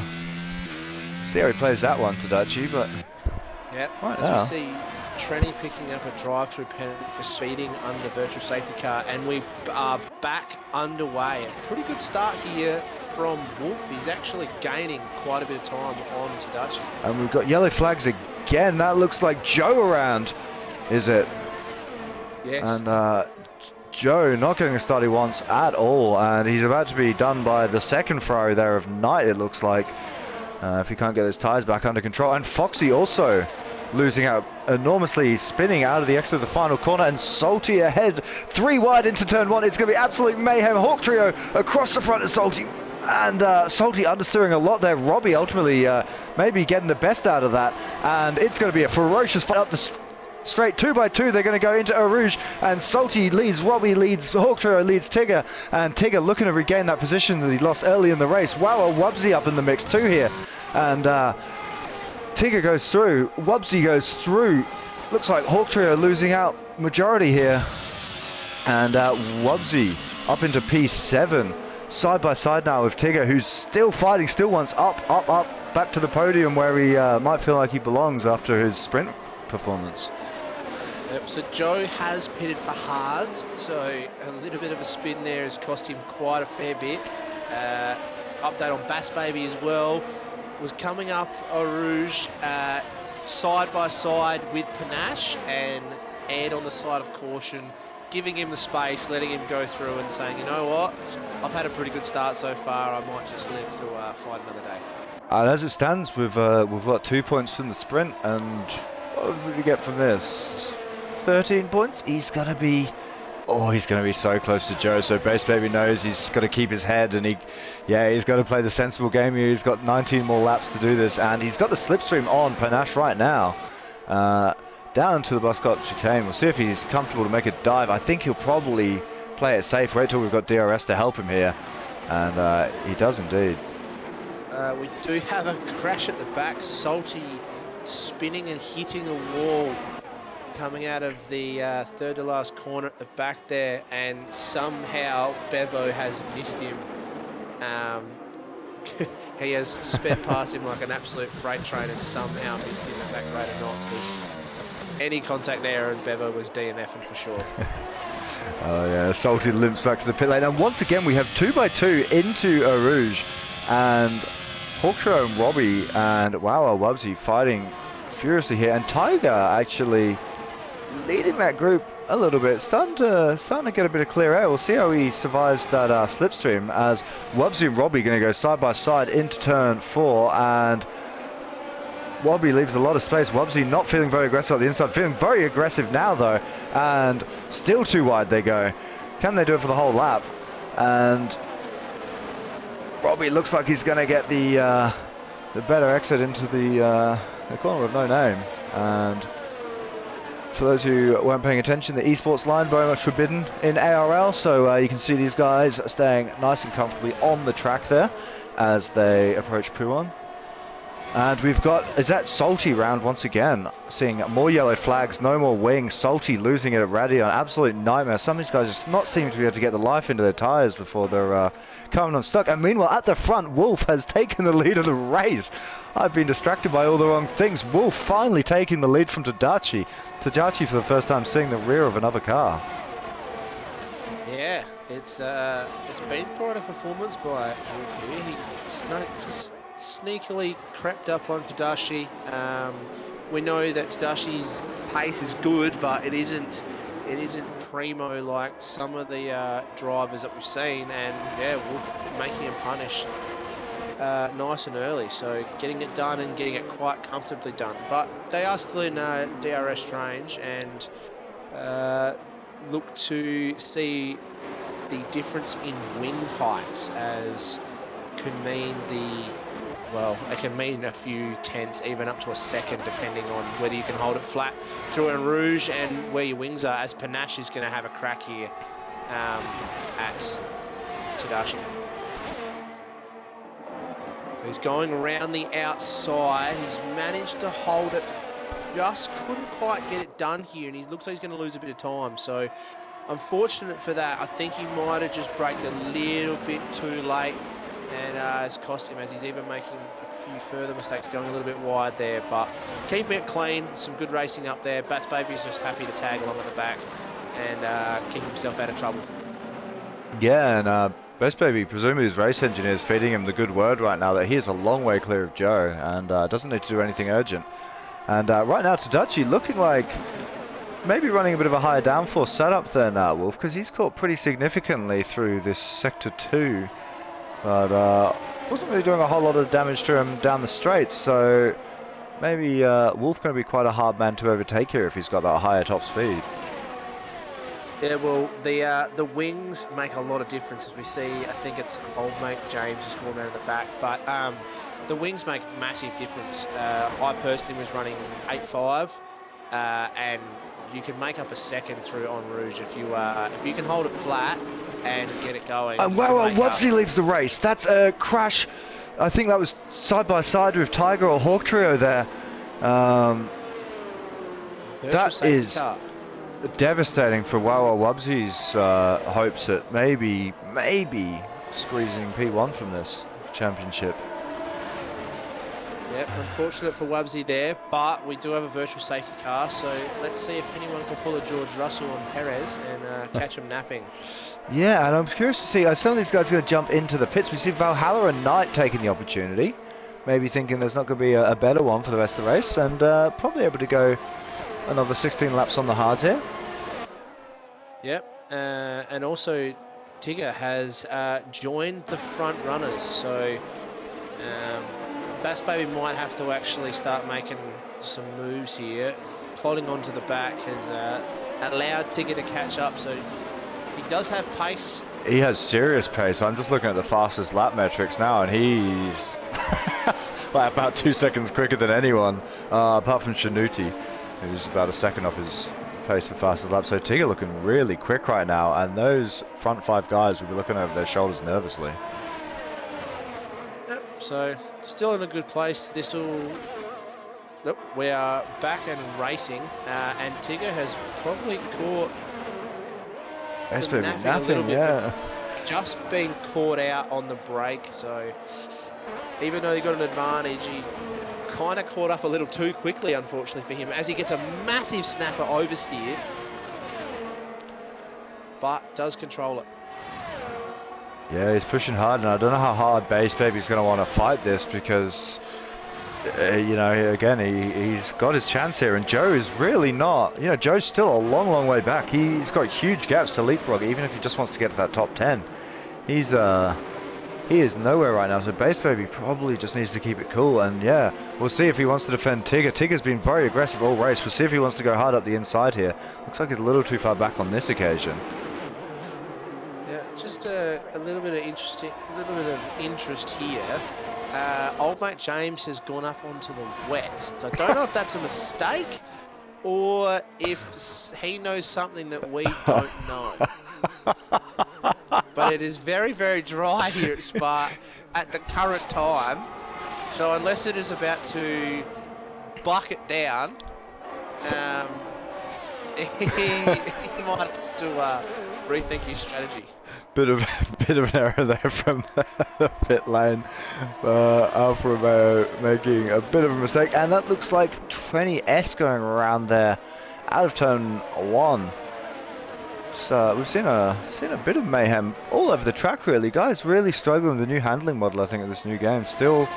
see how he plays that one, Tadachi, but... Yeah, right as now. we see Trenny picking up a drive-through penalty for speeding under virtual safety car, and we are back underway. A pretty good start here from Wolf. He's actually gaining quite a bit of time on Tadachi. And we've got yellow flags again. That looks like Joe around, is it? Yes. And Joe not getting the start he wants at all, and he's about to be done by the second Ferrari there of night, it looks like, if he can't get his tyres back under control. And Foxy also losing out enormously, spinning out of the exit of the final corner, and Salty ahead, 3 wide into turn 1. It's going to be absolute mayhem. Hawk Trio across the front of Salty, and Salty understeering a lot there. Robbie ultimately maybe getting the best out of that, and it's going to be a ferocious fight up the straight. 2 by 2 they're going to go into Eau Rouge, and Salty leads, Robbie leads, Hawk Trio leads Tigger, and Tigger looking to regain that position that he lost early in the race. Wow, Wubsy up in the mix too here, and Tigger goes through, Wubsy goes through. Looks like Hawk Trio losing out majority here, and Wubsy up into P7, side by side now with Tigger, who's still fighting, still wants up, back to the podium where he might feel like he belongs after his sprint performance. Yep, so Joe has pitted for hards, so a little bit of a spin there has cost him quite a fair bit. Update on Bass Baby as well. Was coming up Eau Rouge, side by side with Panache, and Ed on the side of caution, giving him the space, letting him go through and saying, you know what, I've had a pretty good start so far, I might just live to fight another day. And as it stands, we've got 2 points from the sprint, and what did we get from this? 13 points? He's going to be so close to Joe. So Base Baby knows he's got to keep his head, and he's got to play the sensible game here. He's got 19 more laps to do this, and he's got the slipstream on Panache right now. Down to the Buscott chicane. We'll see if he's comfortable to make a dive. I think he'll probably play it safe. Wait till we've got DRS to help him here, and he does indeed. We do have a crash at the back. Salty spinning and hitting the wall coming out of the third to last corner at the back there, and somehow Bevo has missed him. He has sped past him like an absolute freight train and somehow missed him at that rate of knots, because any contact there and Bevo was DNFing for sure. Oh yeah, Salty limps back to the pit lane, and once again we have 2x2 into Eau Rouge, and Hawkshaw and Robbie and Wow Wubsy fighting furiously here, and Tiger actually leading that group a little bit, starting to get a bit of clear air. We'll see how he survives that slipstream, as Wubsy and Robbie going to go side by side into turn 4, and Wubby leaves a lot of space. Wubsy not feeling very aggressive at the inside, feeling very aggressive now though, and still too wide they go. Can they do it for the whole lap? And Robbie looks like he's going to get the better exit into the corner of no name. And for those who weren't paying attention, the esports line very much forbidden in ARL, so you can see these guys staying nice and comfortably on the track there as they approach Puon. And we've got, is that Salty round once again, seeing more yellow flags, no more wings, Salty losing it at Radion, absolute nightmare. Some of these guys just not seem to be able to get the life into their tyres before they're coming unstuck. And meanwhile, at the front, Wolf has taken the lead of the race. I've been distracted by all the wrong things. Wolf finally taking the lead from Tadachi. Tadachi for the first time seeing the rear of another car. Yeah, it's been quite a performance by Wolf here. He just sneakily crept up on Tadashi. We know that Tadashi's pace is good, but it isn't primo like some of the drivers that we've seen. And yeah, Wolf making him punish nice and early, so getting it done and getting it quite comfortably done. But they are still in DRS range, and look to see the difference in wing heights, as could mean it can mean a few tenths, even up to a second, depending on whether you can hold it flat through Eau Rouge and where your wings are, as Panache is going to have a crack here at Tadashi. So he's going around the outside. He's managed to hold it, just couldn't quite get it done here, and he looks like he's going to lose a bit of time. So unfortunate for that. I think he might have just braked a little bit too late, and it's cost him, as he's even making a few further mistakes, going a little bit wide there. But keeping it clean, some good racing up there. Bats Baby's just happy to tag along at the back and keep himself out of trouble. Yeah, and Best Baby, presumably his race engineer, is feeding him the good word right now that he is a long way clear of Joe and doesn't need to do anything urgent. And right now, Tadachi looking like maybe running a bit of a higher downforce setup than Wolf, because he's caught pretty significantly through this Sector 2. But wasn't really doing a whole lot of damage to him down the straight, so maybe Wolf going to be quite a hard man to overtake here if he's got that higher top speed. Yeah, well, the wings make a lot of difference, as we see. I think it's old mate James just going out of the back, but the wings make massive difference. I personally was running 8.5, and you can make up a second through En Rouge if you can hold it flat and get it going. Wow, Wubsy leaves the race. That's a crash. I think that was side by side with Tiger or Hawk Trio there. That is car. Devastating for Wawa Wubsy's hopes at maybe squeezing P1 from this championship. Yep, unfortunate for Wubsy there, but we do have a virtual safety car, so let's see if anyone can pull a George Russell on Perez and catch him napping. Yeah, and I'm curious to see, some of these guys are going to jump into the pits. We see Valhalla and Knight taking the opportunity. maybe thinking there's not going to be a better one for the rest of the race, and probably able to go another 16 laps on the hards here. Yep, and also Tigger has joined the front runners, so Bass Baby might have to actually start making some moves here. Plodding onto the back has allowed Tigger to catch up, so he does have pace. He has serious pace. I'm just looking at the fastest lap metrics now, and he's like about 2 seconds quicker than anyone, apart from Shanuti, who's about a second off his pace for fastest lap. So Tigger looking really quick right now, and those front 5 guys will be looking over their shoulders nervously. Yep, so still in a good place. This will... Nope, we are back and racing, and Tigger has probably caught It's the been napping a little bit, yeah. but just being caught out on the break. So even though he got an advantage, he kind of caught up a little too quickly, unfortunately for him, as he gets a massive snapper oversteer, but does control it. Yeah, he's pushing hard, and I don't know how hard Bass Baby's going to want to fight this, because you know, again, he's got his chance here, and Joe is really not. You know, Joe's still a long way back. He's got huge gaps to leapfrog, even if he just wants to get to that top 10. He is nowhere right now, so Bass Baby probably just needs to keep it cool, and yeah, we'll see if he wants to defend Tigger. Tigger's been very aggressive all race. We'll see if he wants to go hard up the inside here. Looks like he's a little too far back on this occasion. Yeah, just a little bit of interest here. Old mate James has gone up onto the wets, so I don't know if that's a mistake or if he knows something that we don't know. But it is very dry here at Spa at the current time, so unless it is about to bucket down, he might have to rethink his strategy. Bit of an error there from the pit lane. Alfa Romeo making a bit of a mistake, and that looks like 20S going around there out of turn 1. So we've seen a bit of mayhem all over the track, really. Guys really struggling with the new handling model, I think, of this new game. Still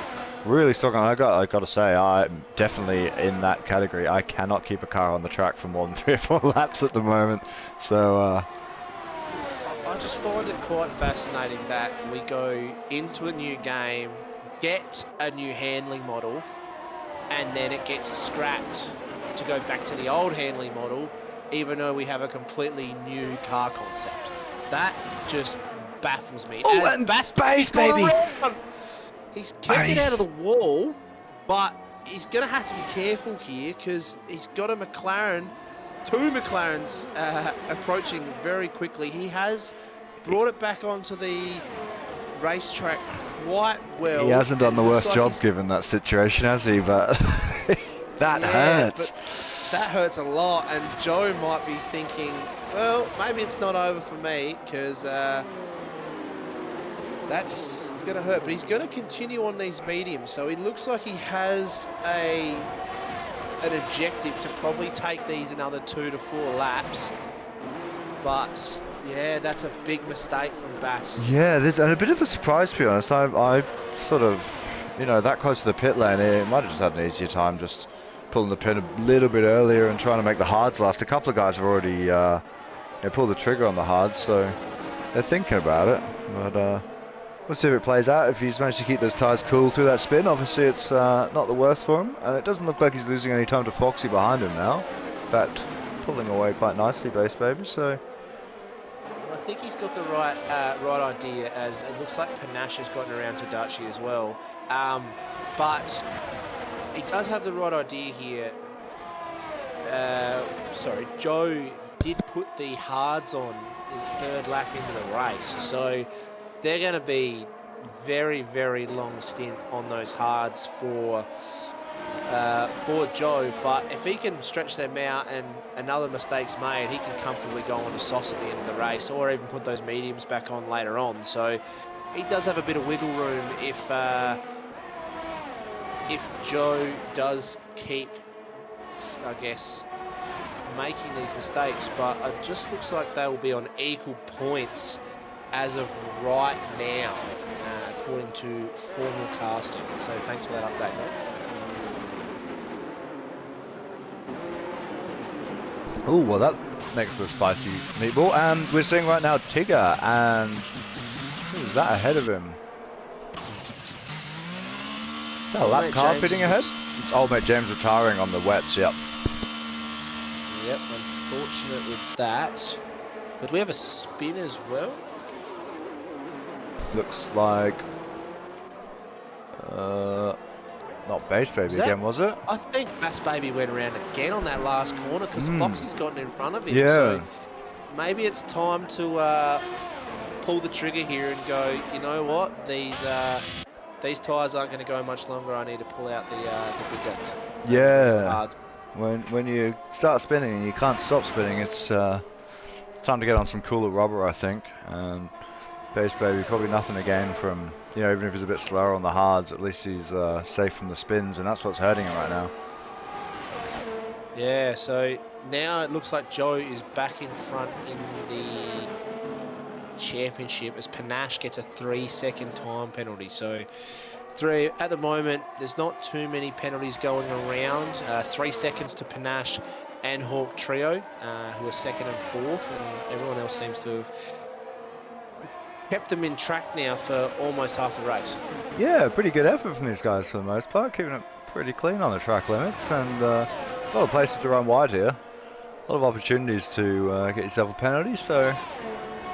really struggling. I got to say, I'm definitely in that category. I cannot keep a car on the track for more than 3 or 4 laps at the moment. So I just find it quite fascinating that we go into a new game, get a new handling model, and then it gets scrapped to go back to the old handling model, even though we have a completely new car concept. That just baffles me. Oh, and Bass Baby! He's kept it out of the wall, but he's going to have to be careful here because he's got a McLaren. 2 McLarens approaching very quickly. He has brought it back onto the racetrack quite well. He hasn't done the worst like job given that situation, has he? But that hurts. But that hurts a lot, and Joe might be thinking, well, maybe it's not over for me, because that's going to hurt. But he's going to continue on these mediums, so it looks like he has an objective to probably take these another 2 to 4 laps. But yeah, that's a big mistake from Bass. Yeah, there's a bit of a surprise, to be honest. I sort of, you know, that close to the pit lane, it might have just had an easier time just pulling the pin a little bit earlier and trying to make the hards last. A couple of guys have already pulled the trigger on the hards, so they're thinking about it. But we'll see if it plays out. If he's managed to keep those tyres cool through that spin, obviously it's not the worst for him. And it doesn't look like he's losing any time to Foxy behind him now. In fact, pulling away quite nicely, Bass Baby. So I think he's got the right idea, as it looks like Panache has gotten around to Dachi as well. But he does have the right idea here. Sorry, Joe did put the hards on in 3rd lap into the race. So they're going to be very long stint on those hards for Joe, but if he can stretch them out and another mistake's made, he can comfortably go on to softs at the end of the race, or even put those mediums back on later on. So he does have a bit of wiggle room if Joe does keep, I guess, making these mistakes. But it just looks like they will be on equal points as of right now. according to formal casting. So thanks for that update, mate. Oh, well, that makes for a spicy meatball. And we're seeing right now Tigger, and who's that ahead of him? Is that a lap car pitting ahead? It's old mate James retiring on the wets, yep. Yep, unfortunate with that. But we have a spin as well. Looks like... not Base Baby again, was it? I think Bass Baby went around again on that last corner because Foxy's gotten in front of him. Yeah. So maybe it's time to pull the trigger here and go, you know what, these tyres aren't going to go much longer. I need to pull out the big guns. Yeah. When you start spinning and you can't stop spinning, it's time to get on some cooler rubber, I think. And Base Baby, probably nothing to gain from, you know, even if he's a bit slower on the hards, at least he's safe from the spins, and that's what's hurting him right now. Yeah, so now it looks like Joe is back in front in the championship as Panache gets a 3-second time penalty. So at the moment, there's not too many penalties going around. 3 seconds to Panache and Hawk Trio, who are second and fourth, and everyone else seems to have kept them in track now for almost half the race. Yeah, pretty good effort from these guys for the most part, keeping it pretty clean on the track limits, and a lot of places to run wide here. A lot of opportunities to get yourself a penalty, so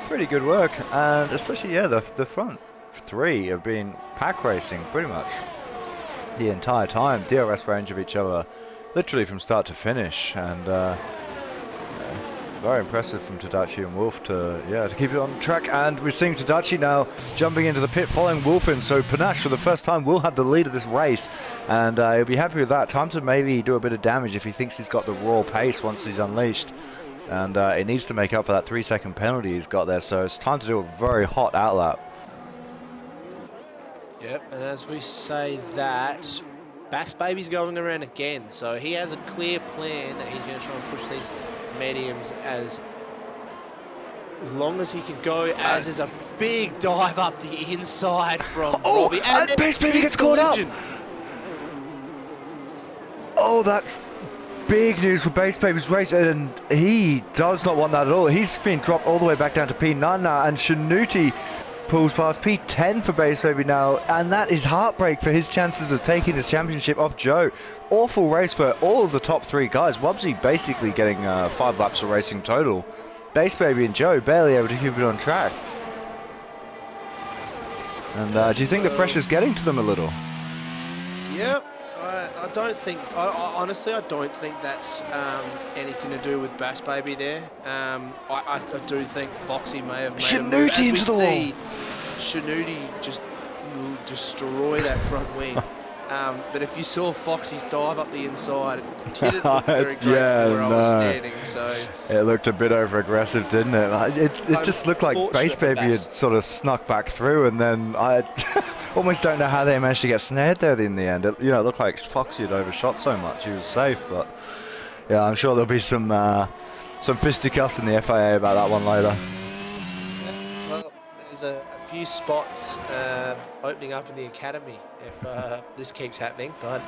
pretty good work. And especially, yeah, the front three have been pack racing pretty much the entire time. DRS range of each other, literally from start to finish, and very impressive from Tadachi and Wolf to keep it on track. And we're seeing Tadachi now jumping into the pit following Wolf in, so Panache for the first time will have the lead of this race, and he'll be happy with that. Time to maybe do a bit of damage if he thinks he's got the raw pace once he's unleashed, and he needs to make up for that 3-second penalty he's got there, so it's time to do a very hot outlap. Yep, and as we say that, Bass Baby's going around again, so he has a clear plan that he's going to try and push these mediums as long as he can go, as is a big dive up the inside from Robbie. And Bass Baby gets caught up! Oh, that's big news for Base Baby's race, and he does not want that at all. He's been dropped all the way back down to P9 now, and Shanuti pulls past P10 for Base Baby now, and that is heartbreak for his chances of taking this championship off Joe. Awful race for all of the top three guys. Wubsy basically getting 5 laps of racing total. Base Baby and Joe barely able to keep it on track. And do you think the pressure's getting to them a little? Yep. I don't think, honestly, I don't think that's anything to do with Bass Baby there. I do think Foxy may have made a move. As we see, Shanuti just destroy that front wing. But if you saw Foxy's dive up the inside, it didn't look very great from where I was standing. So it looked a bit over aggressive, didn't it? It just looked like Base Baby had sort of snuck back through, and then I almost don't know how they managed to get snared there in the end. It looked like Foxy had overshot so much. He was safe, but yeah, I'm sure there'll be some fisticuffs in the FIA about that one later. Well, there's a few spots opening up in the academy if this keeps happening, but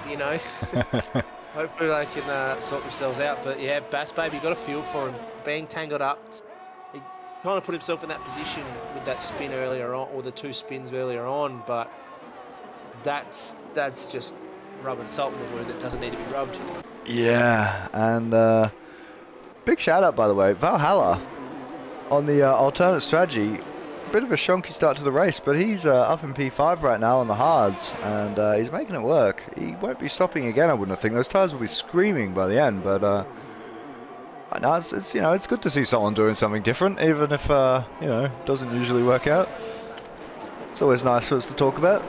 hopefully they can sort themselves out. But yeah, Bass Baby, got a feel for him being tangled up. He kind of put himself in that position with that spin earlier on, or the 2 spins earlier on, but that's just rubbing salt in the wound that doesn't need to be rubbed. Yeah, and big shout out, by the way, Valhalla on the alternate strategy. Bit of a shonky start to the race, but he's up in P5 right now on the hards, and he's making it work. He won't be stopping again, I wouldn't think. Those tyres will be screaming by the end, but I know it's good to see someone doing something different, even if doesn't usually work out. It's always nice for us to talk about.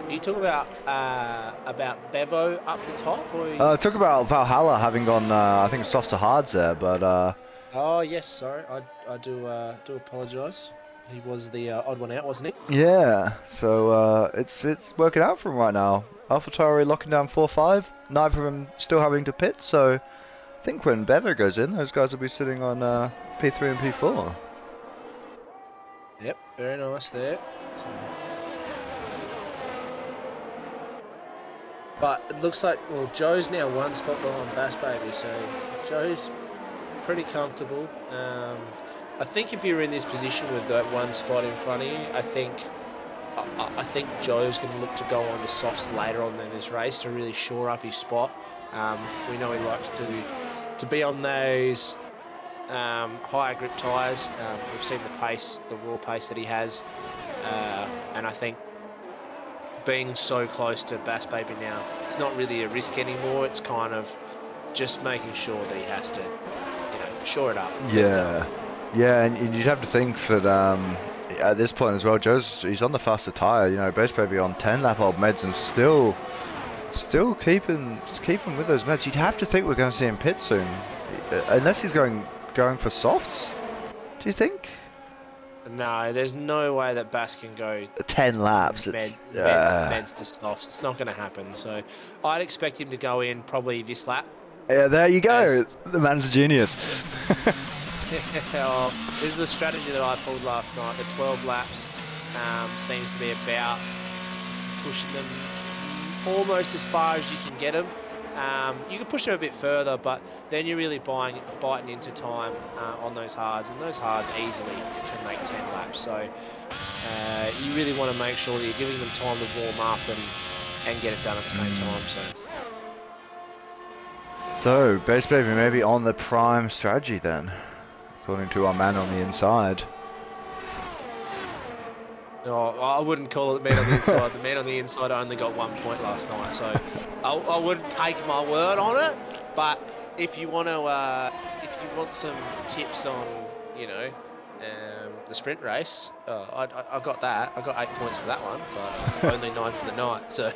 Are you talking about Bevo up the top, or? Talk about Valhalla having gone, I think, soft to hards there, but. Oh yes, sorry, I do apologise. He was the odd one out, wasn't he? Yeah, so it's working out for him right now. AlphaTauri locking down 4-5, neither of them still having to pit, so I think when Bevo goes in, those guys will be sitting on P3 and P4. Yep, very nice there. So, But it looks like, well, Joe's now one spot behind Bass Baby, so Joe's pretty comfortable. I think if you're in this position with that one spot in front of you, I think Joe's going to look to go on to softs later on in this race to really shore up his spot. We know he likes to be on those higher grip tyres. We've seen the pace, the raw pace that he has, and I think being so close to Bass Baby now, it's not really a risk anymore. It's kind of just making sure that he has to, shore it up. Yeah, and you'd have to think that at this point as well, he's on the faster tyre. Bass Baby on 10 lap old meds and still keeping with those meds. You'd have to think we're going to see him pit soon, unless he's going for softs. Do you think? No, there's no way that Bass can go 10 laps. Meds to softs. It's not going to happen. So I'd expect him to go in probably this lap. Yeah, there you go. The man's a genius. Well, this is the strategy that I pulled last night. The 12 laps seems to be about pushing them almost as far as you can get them. You can push them a bit further, but then you're really biting into time on those hards, and those hards easily can make 10 laps. So you really want to make sure that you're giving them time to warm up and get it done at the same time. So Bass Baby maybe on the prime strategy then, according to our man on the inside. No, I wouldn't call it the man on the inside. The man on the inside only got 1 point last night, so I wouldn't take my word on it. But if you want some tips on, the sprint race, I got that. I got 8 points for that one, but only 9 for the night. So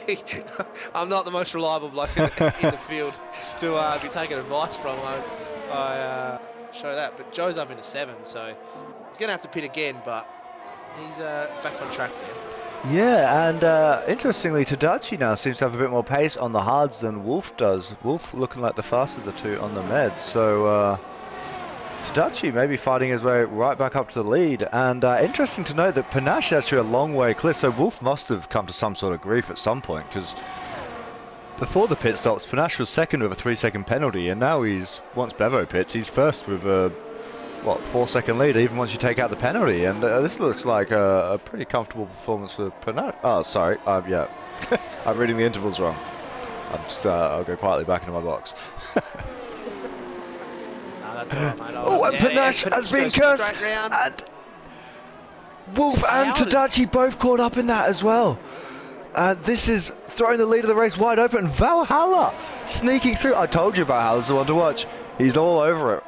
I'm not the most reliable bloke in the field to be taking advice from. I show that. But Joe's up into 7, so he's gonna have to pit again, but he's back on track now. Yeah, and interestingly, Tadachi now seems to have a bit more pace on the hards than Wolf does. Wolf looking like the faster of the two on the meds, so Tadachi maybe fighting his way right back up to the lead. And interesting to note that Panache is actually a long way clear, so Wolf must have come to some sort of grief at some point, because before the pit stops, Panache was second with a 3-second penalty, and now once Bevo pits, he's first with a 4-second lead, even once you take out the penalty. And this looks like a pretty comfortable performance for Panache. Oh, sorry. Yeah. I'm reading the intervals wrong. I'll go quietly back into my box. No, that's all right, mate. And Panache has been cursed. And Wolf and Tadachi both caught up in that as well. This is throwing the lead of the race wide open. Valhalla sneaking through. I told you Valhalla's the one to watch. He's all over it.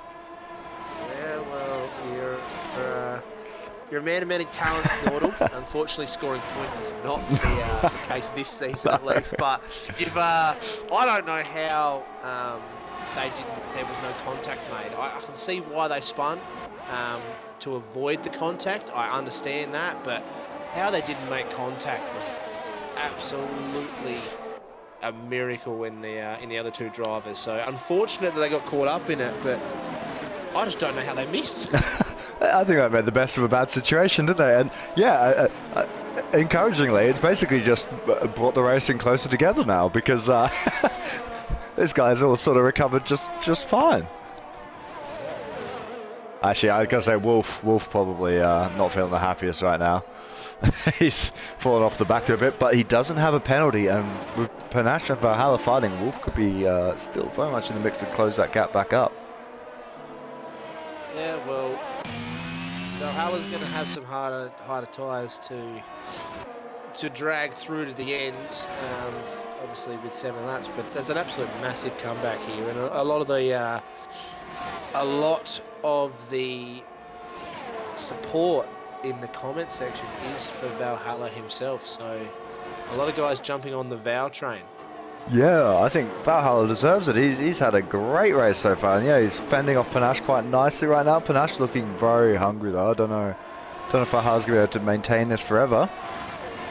You're a man of many talents, Nordal. Unfortunately, scoring points is not the case this season, at least. But if I don't know how there was no contact made. I can see why they spun to avoid the contact. I understand that, but how they didn't make contact was absolutely a miracle in the other two drivers. So unfortunate that they got caught up in it, but I just don't know how they missed. I think that made the best of a bad situation, didn't they? And yeah, encouragingly, it's basically just brought the racing closer together now, because these guys all sort of recovered just fine. Actually, I gotta say, Wolf probably not feeling the happiest right now. He's fallen off the back a bit, but he doesn't have a penalty, and with Panache and Valhalla fighting, Wolf could be still very much in the mix to close that gap back up. Yeah, well, Valhalla's going to have some harder tyres to drag through to the end, obviously with 7 laps, but there's an absolute massive comeback here, and a lot of the support in the comment section is for Valhalla himself, so a lot of guys jumping on the Val train. Yeah, I think Valhalla deserves it. He's had a great race so far, and yeah, he's fending off Panache quite nicely right now. Panache looking very hungry though. I don't know if Valhalla's going to be able to maintain this forever,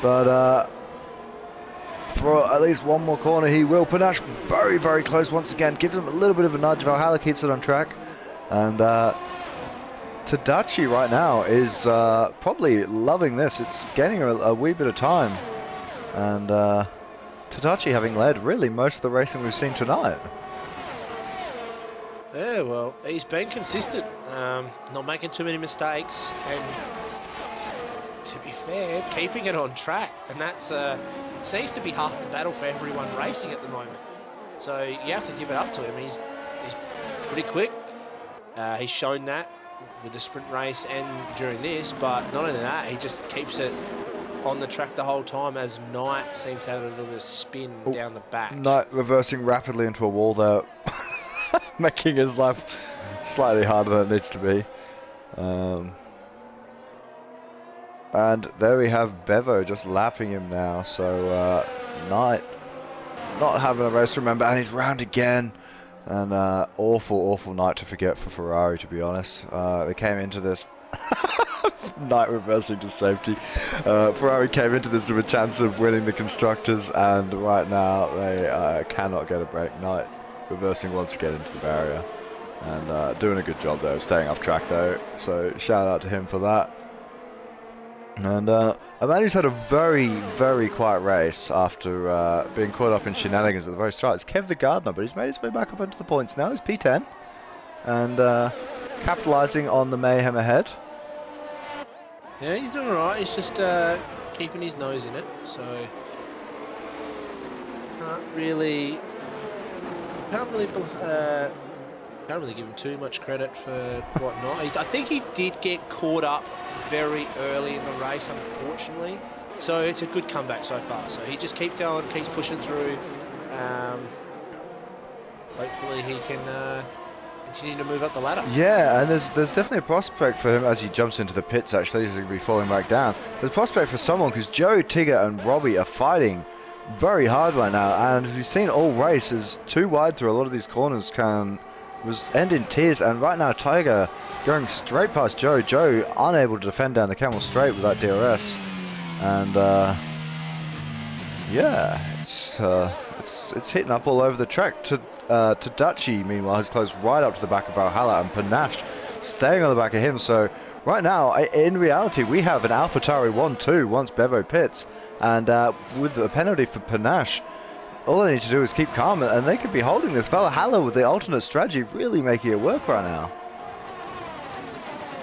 but for at least one more corner he will. Panache very, very close once again, gives him a little bit of a nudge. Valhalla keeps it on track, and Tadachi right now is probably loving this. It's gaining a wee bit of time, and Tadachi having led really most of the racing we've seen tonight. Yeah, well, he's been consistent, not making too many mistakes, and to be fair, keeping it on track, and that's seems to be half the battle for everyone racing at the moment. So you have to give it up to him. He's pretty quick. He's shown that with the sprint race and during this, but not only that, he just keeps it on the track the whole time as Knight seems to have a little bit of spin down the back. Knight reversing rapidly into a wall there, making his life slightly harder than it needs to be. And there we have Bevo just lapping him now, so Knight not having a race to remember, and he's round again. And awful night to forget for Ferrari, to be honest. They came into this Knight reversing to safety. Ferrari came into this with a chance of winning the constructors, and right now they cannot get a break. Knight reversing once again into the barrier, and doing a good job there, staying off track though. So shout out to him for that. And a man who's had a very quiet race after being caught up in shenanigans at the very start is Kev the Gardener, but he's made his way back up into the points now. He's P10 and capitalising on the mayhem ahead. Yeah, he's doing alright. He's just keeping his nose in it, so can't really give him too much credit for whatnot. I think he did get caught up very early in the race, unfortunately. So it's a good comeback so far. So he just keeps going, keeps pushing through. Hopefully he can continue to move up the ladder. Yeah, and there's definitely a prospect for him as he jumps into the pits. Actually, he's going to be falling back down. There's a prospect for someone because Joe, Tigger, and Robbie are fighting very hard right now, and we've seen all races too wide through a lot of these corners was end in tears, and right now Tiger going straight past Joe. Joe unable to defend down the Camel Straight with that DRS, and yeah, it's hitting up all over the track. Tadachi meanwhile has closed right up to the back of Valhalla, and Panache staying on the back of him. So right now, in reality, we have an AlphaTauri 1-2 once Bevo pits, and with a penalty for Panache, all they need to do is keep calm, and they could be holding this. Valhalla with the alternate strategy really making it work right now.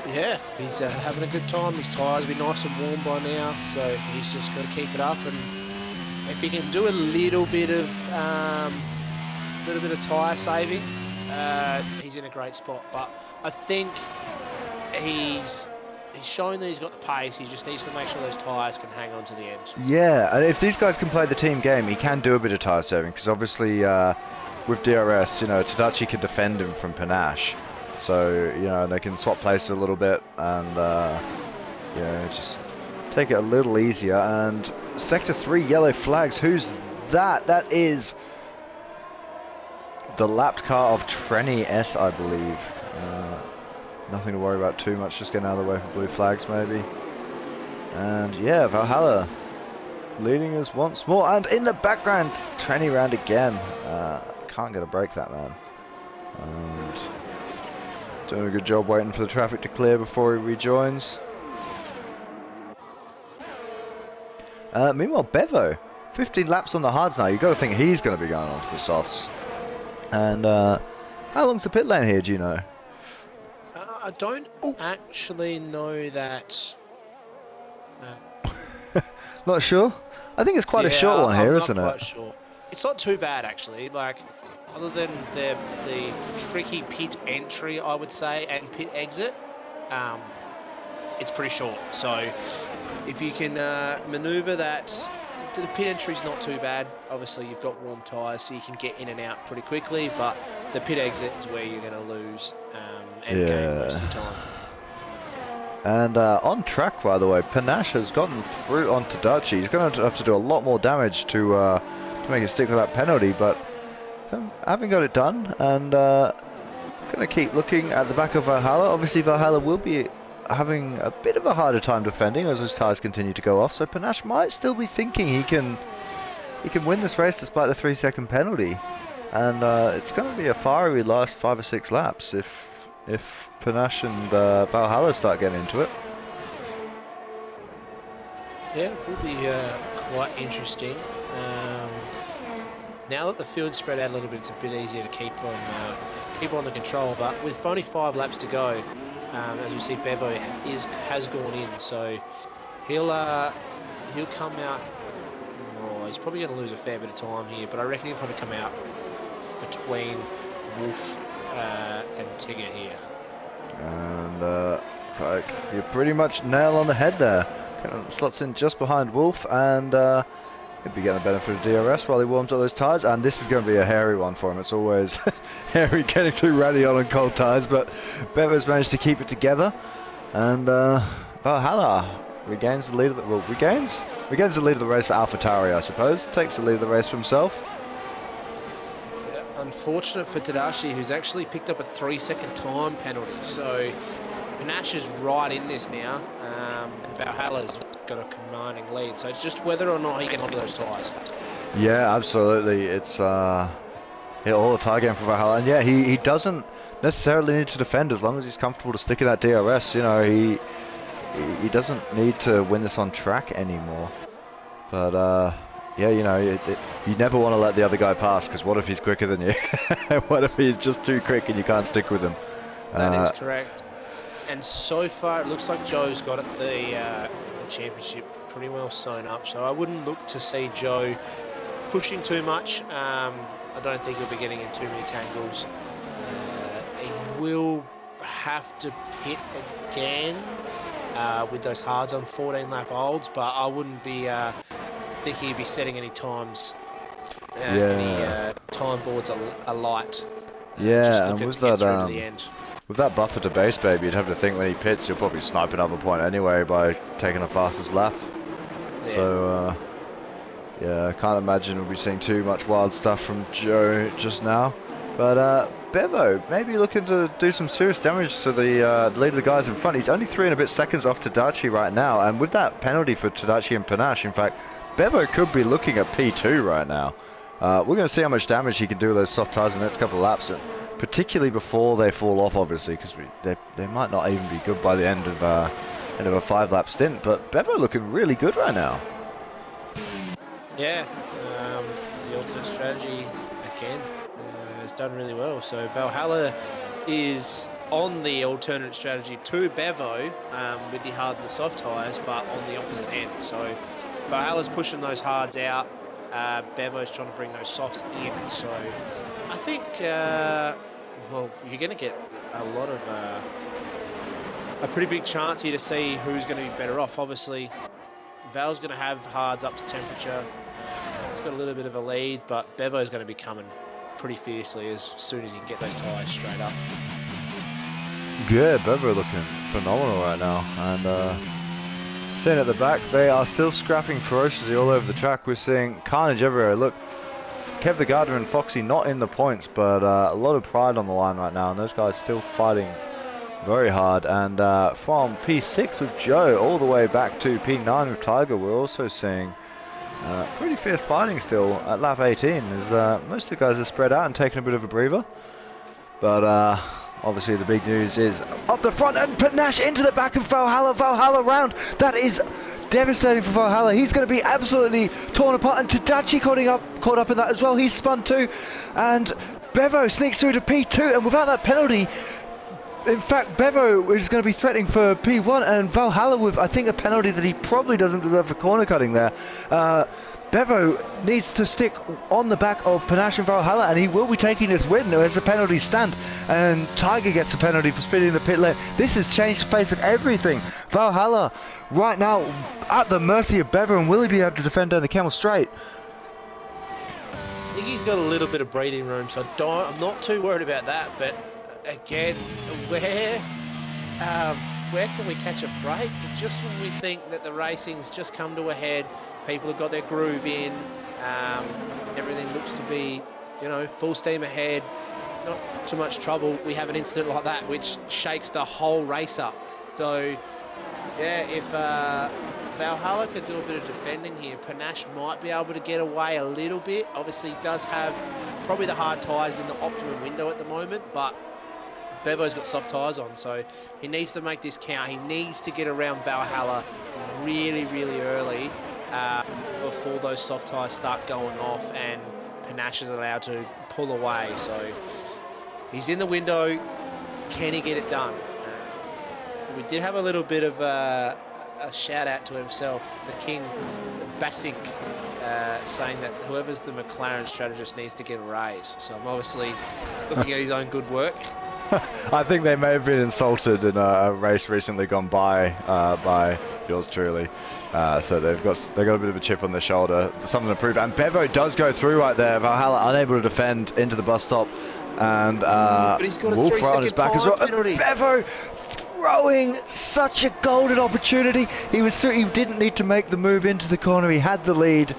Yeah, he's having a good time. His tyres will be nice and warm by now, so he's just got to keep it up. And if he can do a little bit of tyre saving, he's in a great spot. But I think he's shown that he's got the pace. He just needs to make sure those tyres can hang on to the end. Yeah, and if these guys can play the team game, he can do a bit of tyre saving, because obviously with DRS, you know, Tadachi can defend him from Panache. So, you know, they can swap places a little bit and, just take it a little easier. And Sector 3 yellow flags, who's that? That is the lapped car of Trenny S, I believe. Nothing to worry about too much, just getting out of the way for blue flags maybe. And yeah, Valhalla leading us once more, and in the background, Trenny round again. Can't get a break, that man. And doing a good job waiting for the traffic to clear before he rejoins. Meanwhile, Bevo, 15 laps on the hards now. You've got to think he's going to be going on to the softs. And how long's the pit lane here, do you know? I don't actually know that. Not sure? I think it's quite a short one here, isn't it? I'm not quite sure. It's not too bad, actually. Like, other than the tricky pit entry, I would say, and pit exit, it's pretty short. So if you can manoeuvre that, the pit entry is not too bad. Obviously, you've got warm tyres, so you can get in and out pretty quickly, but the pit exit is where you're going to lose and gain most of the time. And on track, by the way, Panache has gotten through on Tadachi. He's going to have to do a lot more damage to make it stick with that penalty, but having got it done, and going to keep looking at the back of Valhalla. Obviously, Valhalla will be having a bit of a harder time defending as his tyres continue to go off, so Panache might still be thinking he can win this race despite the 3-second penalty. And it's going to be a fiery last 5 or 6 laps if Panache and Valhalla start getting into it. Yeah, it will be quite interesting. now that the field's spread out a little bit, it's a bit easier to keep on the control. But with only 5 laps to go, as we see, Bevo has gone in, so he'll come out. Oh, he's probably going to lose a fair bit of time here, but I reckon he'll probably come out between Wolf and Tigger here. And you're pretty much nail on the head there. Kind of slots in just behind Wolf, and he'll be getting the benefit of DRS while he warms up those tyres. And this is going to be a hairy one for him. It's always hairy getting through rally on cold tyres, but Bevo's managed to keep it together. And Valhalla regains the lead of the regains the lead of the race for AlphaTauri, I suppose. Takes the lead of the race for himself. Unfortunate for Tadashi, who's actually picked up a 3-second time penalty. So Panache is right in this now. Valhalla's got a commanding lead, so it's just whether or not he can hold those tyres. Yeah, absolutely. It's all the tyre game for Valhalla, and yeah, he doesn't necessarily need to defend as long as he's comfortable to stick in that DRS. You know, he doesn't need to win this on track anymore. But yeah, you know, you never want to let the other guy pass, because what if he's quicker than you? What if he's just too quick and you can't stick with him? That is correct. And so far, it looks like Joe's got it the championship pretty well sewn up. So I wouldn't look to see Joe pushing too much. I don't think he'll be getting in too many tangles. He will have to pit again with those hards on 14-lap olds, but I wouldn't be thinking he'd be setting any times, any time boards alight. Just and looking with to get through that to the end. with that buffer to base, baby, you'd have to think when he pits, he'll probably snipe another point anyway by taking the fastest lap. Yeah. So yeah, I can't imagine we'll be seeing too much wild stuff from Joe just now. But Bevo, maybe looking to do some serious damage to the lead of the guys in front. He's only 3 and a bit seconds off Tadachi right now, and with that penalty for Tadachi and Panache, in fact, Bevo could be looking at P2 right now. We're going to see how much damage he can do with those soft tyres in the next couple of laps, and particularly before they fall off, obviously, because they might not even be good by the end of a 5-lap stint. But Bevo looking really good right now. Yeah, the alternate strategy again has done really well. So Valhalla is on the alternate strategy to Bevo with the hard and the soft tyres, but on the opposite end. So Valhalla's pushing those hards out. Bevo's trying to bring those softs in. So I think, well, you're going to get a lot of a pretty big chance here to see who's going to be better off. Obviously, Val's going to have hards up to temperature. He's got a little bit of a lead, but Bevo's going to be coming pretty fiercely as soon as he can get those tyres straight up. Yeah, Bevo looking phenomenal right now, and seeing at the back, they are still scrapping ferociously all over the track. We're seeing carnage everywhere. Look, Kev the Gardener and Foxy not in the points, but a lot of pride on the line right now, and those guys still fighting very hard. And from P6 with Joe all the way back to P9 with Tiger, we're also seeing pretty fierce fighting still at lap 18, as most of the guys are spread out and taking a bit of a breather. But obviously the big news is up the front, and Panache into the back of Valhalla. Valhalla round. That is devastating for Valhalla. He's going to be absolutely torn apart, and Tadachi caught up in that as well. He's spun too, and Bevo sneaks through to P2, and without that penalty, in fact, Bevo is going to be threatening for P1, and Valhalla with, I think, a penalty that he probably doesn't deserve for corner cutting there. Bevo needs to stick on the back of Panache and Valhalla, and he will be taking this win as a penalty stand. And Tiger gets a penalty for spinning the pit lane. This has changed the face of everything. Valhalla, right now, at the mercy of Bevo, and will he be able to defend down the Camel Straight? I think he's got a little bit of breathing room, so I'm not too worried about that. But again, where can we catch a break? Just when we think that the racing's just come to a head, people have got their groove in, everything looks to be, full steam ahead, not too much trouble, we have an incident like that which shakes the whole race up. So yeah, if Valhalla could do a bit of defending here, Panache might be able to get away a little bit. Obviously he does have probably the hard tyres in the optimum window at the moment, but Bevo's got soft tyres on, so he needs to make this count. He needs to get around Valhalla really, really early before those soft tyres start going off and Panache is allowed to pull away. So he's in the window. Can he get it done? We did have a little bit of a shout out to himself, the king, Basic, saying that whoever's the McLaren strategist needs to get a raise. So I'm obviously looking at his own good work. I think they may have been insulted in a race recently gone by yours truly. So they've got a bit of a chip on their shoulder, something to prove. And Bevo does go through right there. Valhalla unable to defend into the bus stop, and but he's got a Wolf 3 on his second back time as well. penalty. Bevo throwing such a golden opportunity. He didn't need to make the move into the corner. He had the lead,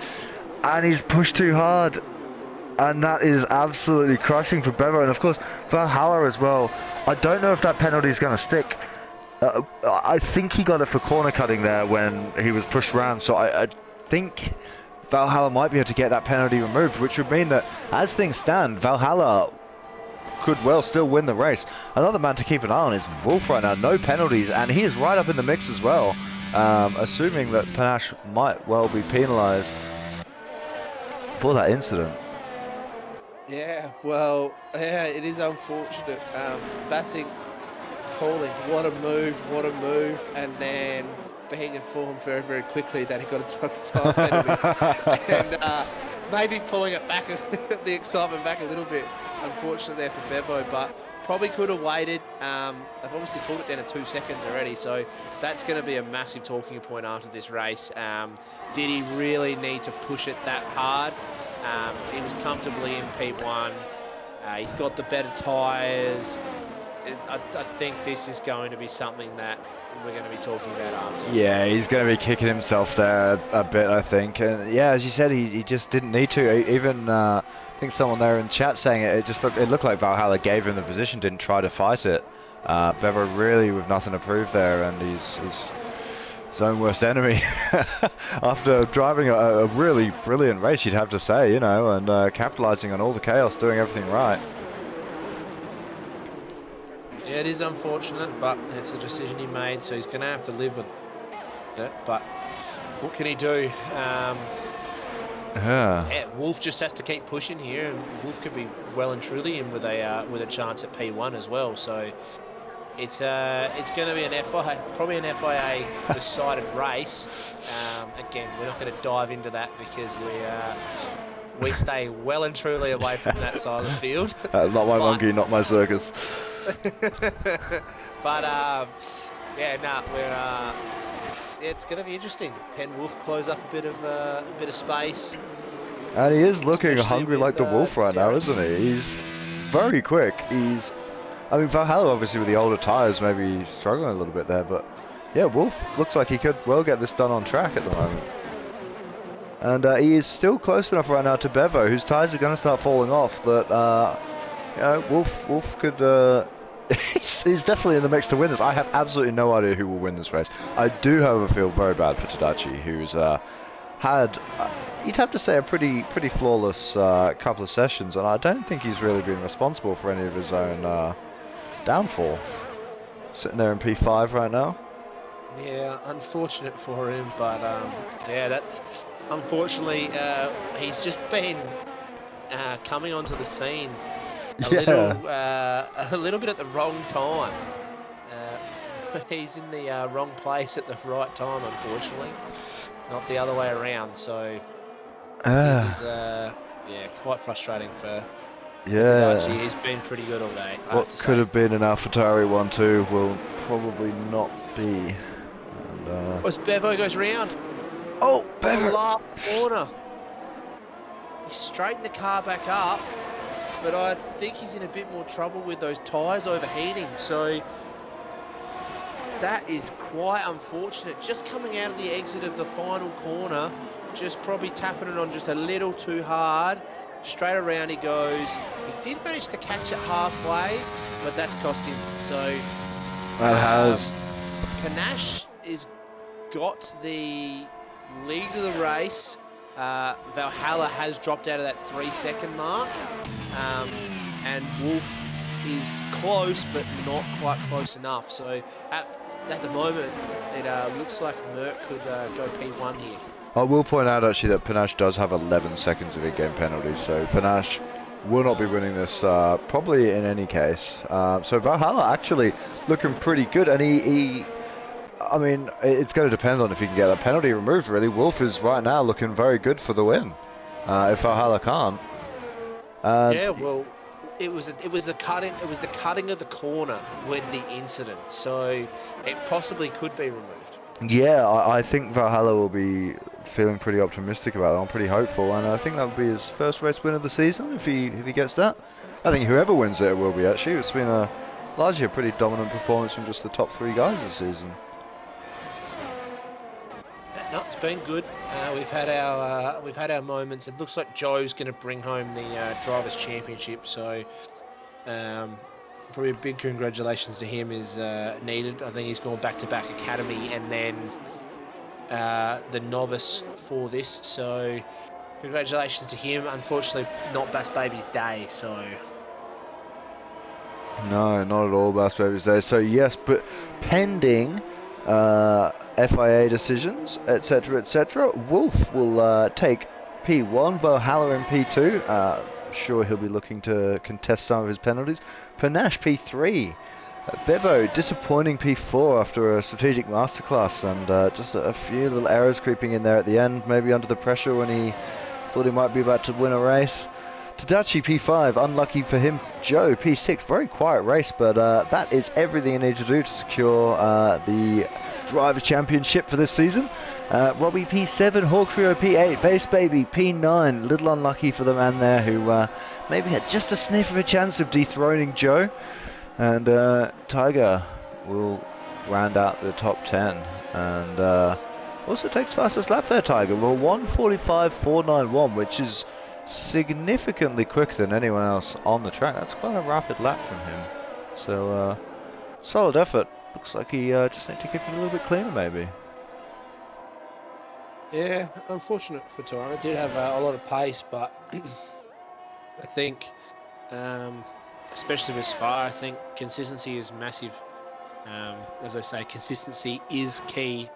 and he's pushed too hard. And that is absolutely crushing for Bevo. And of course, Valhalla as well. I don't know if that penalty is going to stick. I think he got it for corner cutting there when he was pushed around. So I think Valhalla might be able to get that penalty removed, which would mean that as things stand, Valhalla could well still win the race. Another man to keep an eye on is Wolf right now. No penalties, and he is right up in the mix as well. Assuming that Panache might well be penalised for that incident. Yeah, well, yeah, it is unfortunate. Basic calling, what a move, and then being informed very, very quickly that he got a time penalty. And maybe pulling it back, the excitement back a little bit, unfortunately there for Bevo, but probably could have waited. They've obviously pulled it down to 2 seconds already, so that's going to be a massive talking point after this race. Did he really need to push it that hard? He was comfortably in P1. He's got the better tyres. I think this is going to be something that we're going to be talking about after. Yeah, he's going to be kicking himself there a bit, I think. And yeah, as you said, he just didn't need to. Even I think someone there in chat saying it looked like Valhalla gave him the position, didn't try to fight it. Bevo really with nothing to prove there, and he's his own worst enemy after driving a really brilliant race, you'd have to say, you know, and capitalizing on all the chaos, doing everything right. Yeah, it is unfortunate, but it's a decision he made, so he's going to have to live with it. But what can he do? Yeah, Wolf just has to keep pushing here, and Wolf could be well and truly in with a chance at P1 as well. So it's going to be probably an FIA decided race. Again, we're not going to dive into that because we stay well and truly away from that side of the field. Not my monkey, not my circus. But yeah, it's going to be interesting. Can Wolf close up a bit of space? And he is looking Especially hungry with, like the Wolf right now, DRS. isn't he? He's very quick. I mean, Valhalla obviously with the older tyres maybe struggling a little bit there, but yeah, Wolf looks like he could well get this done on track at the moment. And he is still close enough right now to Bevo, whose tyres are going to start falling off, that you know, Wolf could he's definitely in the mix to win this. I have absolutely no idea who will win this race. I do, however, feel very bad for Tadachi, who's had, you'd have to say, a pretty flawless couple of sessions, and I don't think he's really been responsible for any of his own downfall. Sitting there in P5 right now. Yeah, unfortunate for him, but yeah, that's unfortunately he's just been coming onto the scene a little bit at the wrong time. He's in the wrong place at the right time, unfortunately, not the other way around. So it is quite frustrating for Tadachi. He's been pretty good all day. What could have been an AlphaTauri 1-2 will probably not be. And, as Bevo goes round. Oh, The Bevo! last corner. He straightened the car back up, but I think he's in a bit more trouble with those tyres overheating. So that is quite unfortunate. Just coming out of the exit of the final corner, just probably tapping it on just a little too hard. Straight around he goes. He did manage to catch it halfway, but that's cost him. So That has. Panache is got the lead of the race. Valhalla has dropped out of that 3 second mark. And Wolf is close, but not quite close enough. So at the moment, it looks like Merck could go P1 here. I will point out actually that Panache does have 11 seconds of in-game penalties, so Panache will not be winning this probably in any case. So Valhalla actually looking pretty good, and I mean, it's going to depend on if he can get that penalty removed, really. Wolf is right now looking very good for the win, if Valhalla can't. Yeah, well, it was the cutting of the corner when the incident, so it possibly could be removed. Yeah, I think Valhalla will be feeling pretty optimistic about it. I'm pretty hopeful, and I think that will be his first race win of the season if he gets that. I think whoever wins it will be, actually. It's been largely a pretty dominant performance from just the top 3 guys this season. No, it's been good. We've had our moments. It looks like Joe's going to bring home the Drivers' Championship, so probably a big congratulations to him is needed. I think he's gone back-to-back Academy and then the Novice for this, so congratulations to him. Unfortunately, not Bass Baby's day, so... No, not at all Bass Baby's day. So yes, but pending FIA decisions, etc., Wolf will take P1, Valhalla in P2. I'm sure he'll be looking to contest some of his penalties. Panache P3. Bevo disappointing P4 after a strategic masterclass, and just a few little errors creeping in there at the end, maybe under the pressure when he thought he might be about to win a race. Tadachi P5, unlucky for him. Joe P6, very quiet race, but that is everything you need to do to secure the Drivers' Championship for this season. Robbie P7, Hawkrio P8, Bass Baby P9, little unlucky for the man there who maybe had just a sniff of a chance of dethroning Joe. And Tiger will round out the top 10, and also takes fastest lap there, Tiger. Well, 1:45.491, which is significantly quicker than anyone else on the track. That's quite a rapid lap from him. So solid effort. Looks like he just need to keep it a little bit cleaner, maybe. Yeah, unfortunate for Tiger. Did have a lot of pace, but I think, especially with Spa, I think consistency is massive. As I say, consistency is key.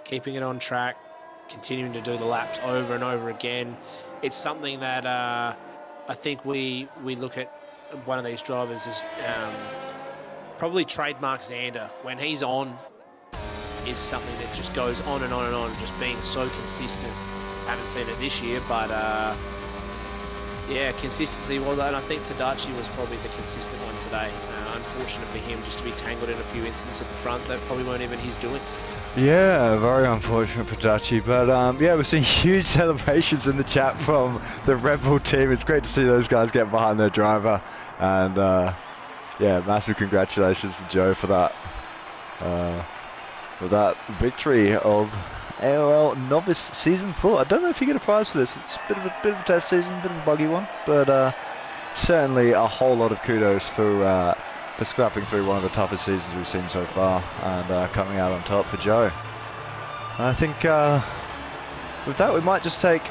Keeping it on track, continuing to do the laps over and over again. It's something that I think we look at one of these drivers as probably trademark Xander. When he's on, is something that just goes on and on and on, just being so consistent. Haven't seen it this year, but yeah, consistency. Well, and I think Tadachi was probably the consistent one today. Unfortunate for him just to be tangled in a few incidents at the front that probably weren't even his doing. Yeah, very unfortunate for Dachi, but yeah, we're seeing huge celebrations in the chat from the Red Bull team. It's great to see those guys get behind their driver, and yeah, massive congratulations to Joe for that victory of ARL Novice Season 4. I don't know if you get a prize for this. It's a bit of a test season, a bit of a buggy one, but certainly a whole lot of kudos for scrapping through one of the toughest seasons we've seen so far, and coming out on top for Joe. I think with that we might just take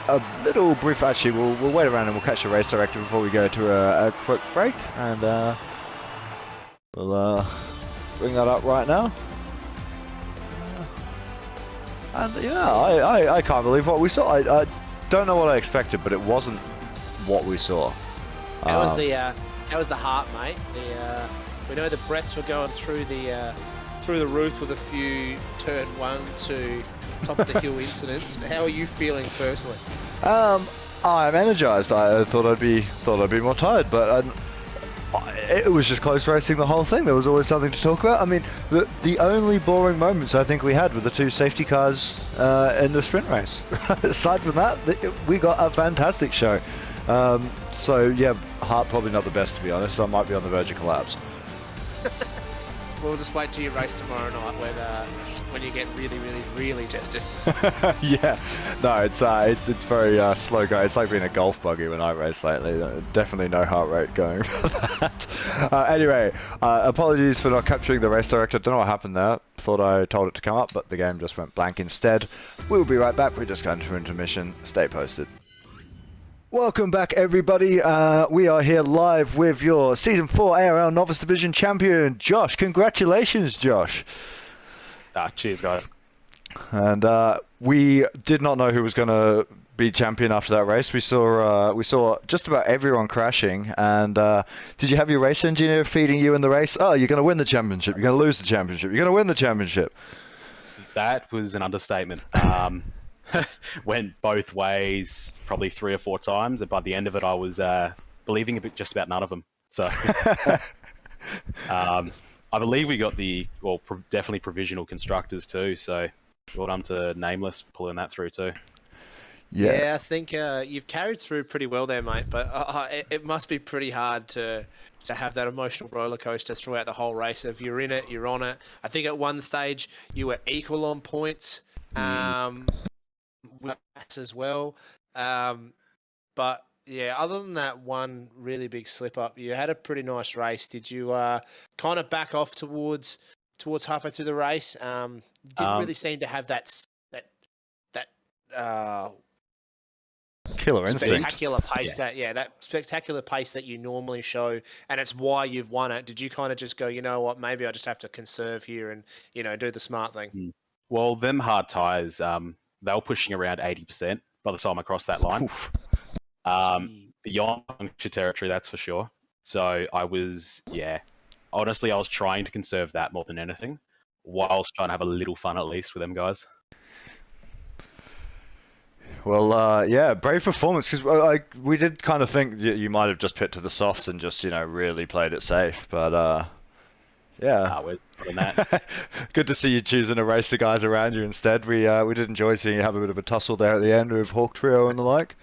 a little brief, actually we'll wait around and we'll catch the race director before we go to a quick break, and we'll bring that up right now. And yeah, I can't believe what we saw. I don't know what I expected, but it wasn't what we saw. That was the heart, mate. We know the breaths were going through the roof with a few turn 1 to top of the hill incidents. How are you feeling personally? I'm energized. I thought I'd be more tired, but it was just close racing the whole thing. There was always something to talk about. I mean, the only boring moments I think we had were the 2 safety cars in the sprint race. Aside from that, we got a fantastic show. So yeah, heart probably not the best, to be honest. I might be on the verge of collapse. We'll just wait till you race tomorrow night when you get really tested. Yeah, no, it's very slow going. It's like being a golf buggy when I race lately. Definitely no heart rate going for that. Anyway, apologies for not capturing the race director. Don't know what happened there. Thought I told it to come up, but the game just went blank instead. We'll be right back. We're just going to intermission. Stay posted. Welcome back, everybody. We are here live with your Season 4 ARL Novice Division champion, Josh. Congratulations, Josh. Cheers, guys. and we did not know who was going to be champion after that race. We saw just about everyone crashing. And did you have your race engineer feeding you in the race? Oh, you're going to win the championship. You're going to lose the championship. You're going to win the championship. That was an understatement. Went both ways probably 3 or 4 times, and by the end of it, I was believing just about none of them. So, I believe we got definitely provisional constructors too. So, well done to Nameless for pulling that through too. Yeah, I think you've carried through pretty well there, mate. But it must be pretty hard to have that emotional roller coaster throughout the whole race. If you're in it, you're on it. I think at one stage you were equal on points with us as well. But yeah, other than that one really big slip up, you had a pretty nice race. Did you kind of back off towards halfway through the race? Didn't really seem to have that Killer instinct. spectacular pace that spectacular pace that you normally show, and it's why you've won it. Did you kind of just go, you know what, maybe I just have to conserve here and do the smart thing? Well, them hard tyres, they were pushing around 80% by the time I crossed that line. Beyond puncture territory, that's for sure. So I was, honestly, I was trying to conserve that more than anything, whilst trying to have a little fun at least with them guys. Well, brave performance, because we did kind of think you might have just pit to the softs and just, really played it safe. But, yeah. We're than that. Good to see you choosing to race the guys around you instead. We did enjoy seeing you have a bit of a tussle there at the end with Hawk Trio and the like.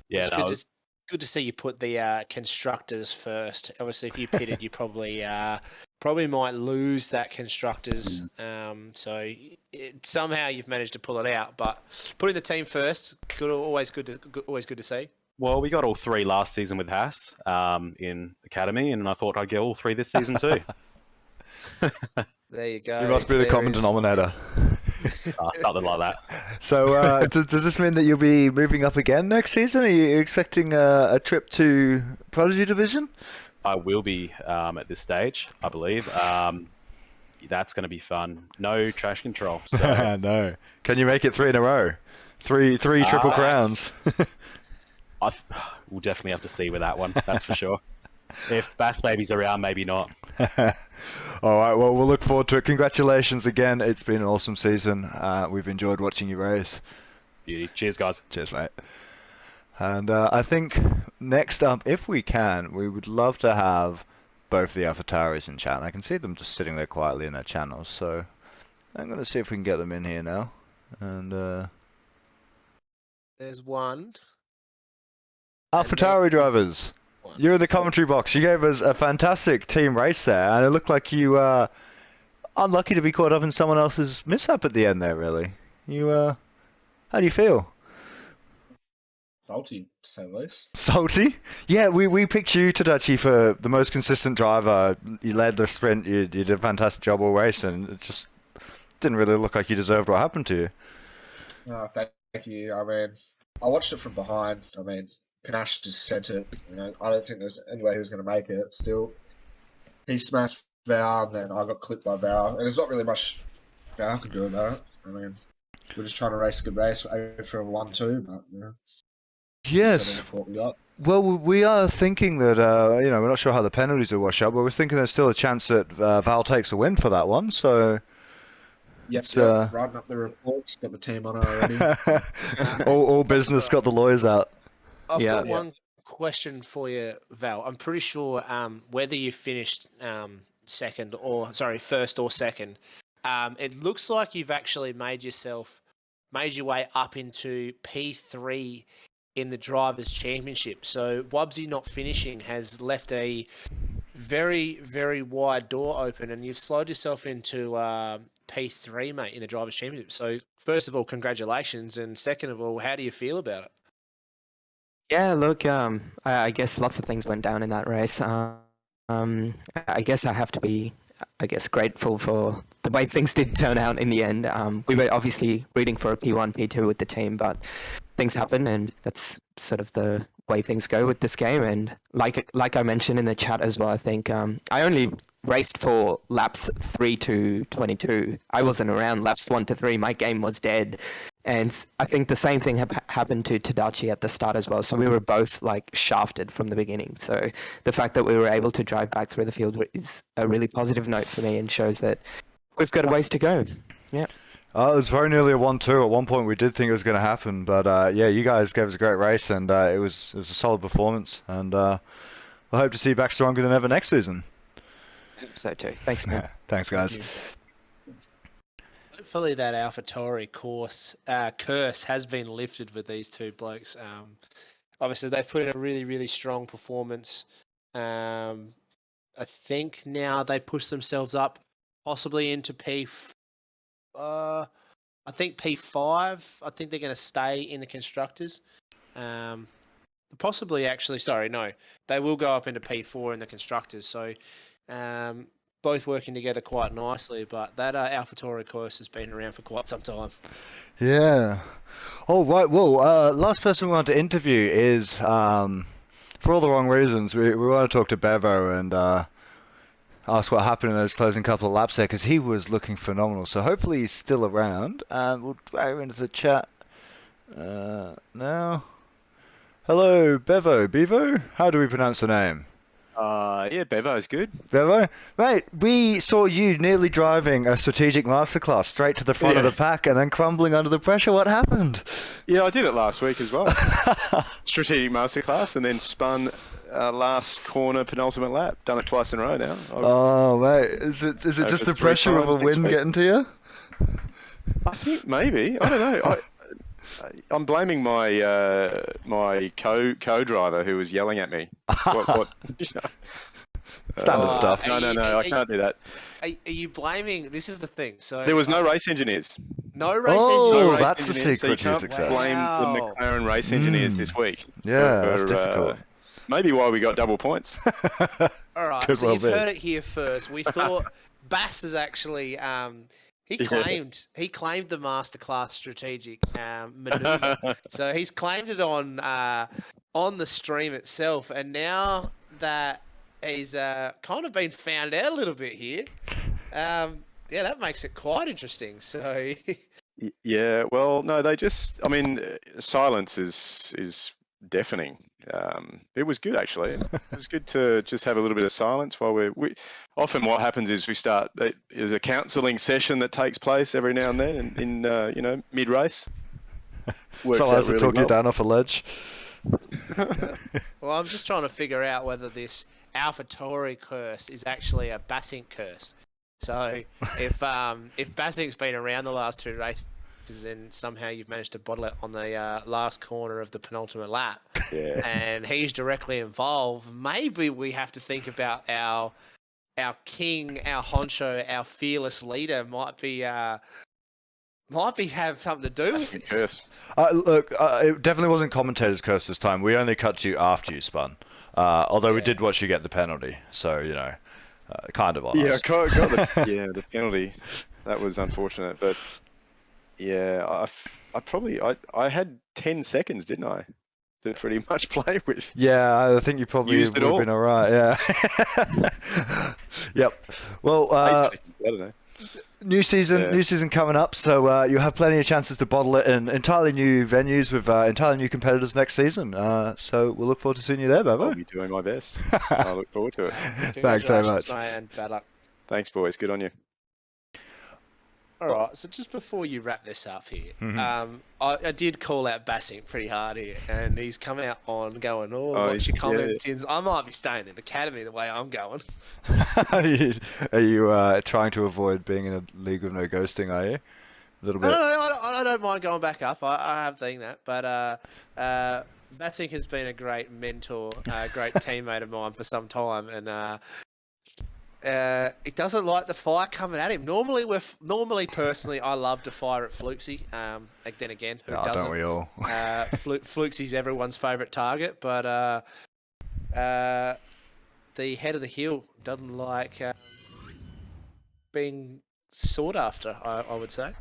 Yeah, it's good to see you put the constructors first. Obviously, if you pitted, you probably might lose that constructors. So somehow you've managed to pull it out. But putting the team first, always good to see. Well, we got all 3 last season with Haas in Academy, and I thought I'd get all 3 this season too. There you go. You must be the common denominator. Something like that. So, does this mean that you'll be moving up again next season? Are you expecting a trip to Prodigy Division? I will be at this stage, I believe. That's going to be fun. No trash control. So. No. Can you make it 3 in a row? Three triple crowns. We'll definitely have to see with that one. That's for sure. If Bass Baby's around, maybe not. All right, well, we'll look forward to it. Congratulations again. It's been an awesome season. We've enjoyed watching you race. Beauty. Cheers, guys. Cheers, mate. And I think next up, if we can, we would love to have both the AlphaTauris in chat. I can see them just sitting there quietly in their channels, so I'm going to see if we can get them in here now. And there's one. AlphaTauri drivers. You're in the commentary box. You gave us a fantastic team race there, and it looked like you were unlucky to be caught up in someone else's mishap at the end there, really. How do you feel? Salty, to say the least. Salty? Yeah, we picked you, Tadachi, for the most consistent driver. You led the sprint, you did a fantastic job all race, and it just didn't really look like you deserved what happened to you. Oh, thank you. I mean, I watched it from behind. I mean, Panache just sent it. I don't think there's any way he was going to make it. Still, he smashed Val, and then I got clipped by Val. And there's not really much Val could do about it. I mean, we're just trying to race a good race for a 1-2, but Yes. For what we got. Well, we are thinking that we're not sure how the penalties will wash out, but we're thinking there's still a chance that Val takes a win for that one. So. Yep, writing up the reports, got the team on it already. all business got the lawyers out. I've got one question for you, Val. I'm pretty sure whether you finished first or second, it looks like you've actually made your way up into P3 in the Drivers' Championship. So Wubsy not finishing has left a very, very wide door open, and you've slowed yourself into P3, mate, in the Drivers' Championship. So first of all, congratulations, and second of all, how do you feel about it? Yeah, look, I guess lots of things went down in that race. I guess I have to be, grateful for the way things did turn out in the end. We were obviously rooting for a P1, P2 with the team, but things happen, and that's sort of the way things go with this game. And like I mentioned in the chat as well, I think I only raced for laps 3 to 22. I wasn't around laps 1 to 3. My game was dead. And I think the same thing happened to Tadachi at the start as well. So we were both like shafted from the beginning. So the fact that we were able to drive back through the field is a really positive note for me and shows that we've got a ways to go. Yeah. It was very nearly a 1-2. At one point, we did think it was going to happen, but yeah, you guys gave us a great race, and it was a solid performance. And I hope to see you back stronger than ever next season. So too. Thanks, man. Thanks, guys. Hopefully that AlphaTauri curse has been lifted with these two blokes. Obviously, they've put in a really, really strong performance. I think now they push themselves up, possibly into I think P5. I think they're going to stay in the constructors. Possibly, actually, sorry, no, they will go up into P4 in the constructors. So. Both working together quite nicely, but that AlphaTauri course has been around for quite some time. Yeah. Oh, right. Well, last person we want to interview is, for all the wrong reasons, we want to talk to Bevo and ask what happened in those closing couple of laps there, because he was looking phenomenal. So hopefully he's still around, and we'll drag him into the chat now. Hello, Bevo. How do we pronounce the name? Yeah, Bevo's good. Bevo? Mate, we saw you nearly driving a strategic masterclass straight to the front of the pack and then crumbling under the pressure. What happened? Yeah, I did it last week as well. Strategic masterclass, and then spun last corner penultimate lap. Done it twice in a row now. Oh, mate. Is it just the pressure of a win getting to you? I think maybe. I don't know. I'm blaming my my co-driver who was yelling at me. What Standard stuff. No, I can't do that. Are you blaming? This is the thing. So there was no race engineers. No race engineers. Oh, that's the secret to success. Blame the McLaren race engineers this week. Yeah, that's difficult. Maybe why we got double points. All right, so you've heard it here first. We thought Bass is actually. He claimed the masterclass strategic maneuver, so he's claimed it on the stream itself, and now that he's kind of been found out a little bit here, yeah, that makes it quite interesting. So yeah, well, no, silence is deafening. It was good actually. It was good to just have a little bit of silence while we often what happens is we start. There's a counselling session that takes place every now and then in mid race. Someone has to talk you down off a ledge. Well, I'm just trying to figure out whether this AlphaTauri curse is actually a Bassink curse. So if Bassink's been around the last two races and somehow you've managed to bottle it on the last corner of the penultimate lap, and he's directly involved, maybe we have to think about our king, our honcho, our fearless leader might be have something to do with this. Yes. Look, it definitely wasn't commentator's curse this time. We only cut you after you spun. Although we did watch you get the penalty, so kind of on us. Got the penalty. That was unfortunate, but. Yeah, I had 10 seconds, didn't I, to pretty much play with. Yeah, I think you probably would have been alright, yeah. Yep. Well, I don't know. New season coming up, so you have plenty of chances to bottle it in entirely new venues with entirely new competitors next season. So we'll look forward to seeing you there, Bevo. I'll be doing my best. I look forward to it. Thanks so much. Mate, and bad luck. Thanks, boys. Good on you. All right, so just before you wrap this up here, I did call out Bassink pretty hard here, and he's come out on going, what's your comments, Tins? I might be staying in Academy the way I'm going. Are you trying to avoid being in a league with no ghosting, are you? A little bit? No, I don't mind going back up. I have seen that, but Bassink has been a great mentor, a great teammate of mine for some time, and it doesn't like the fire coming at him. Normally, personally, I love to fire at Fluxy. Then again, who doesn't? Don't we all? Fluxy's everyone's favourite target, but the head of the hill doesn't like being sought after, I would say.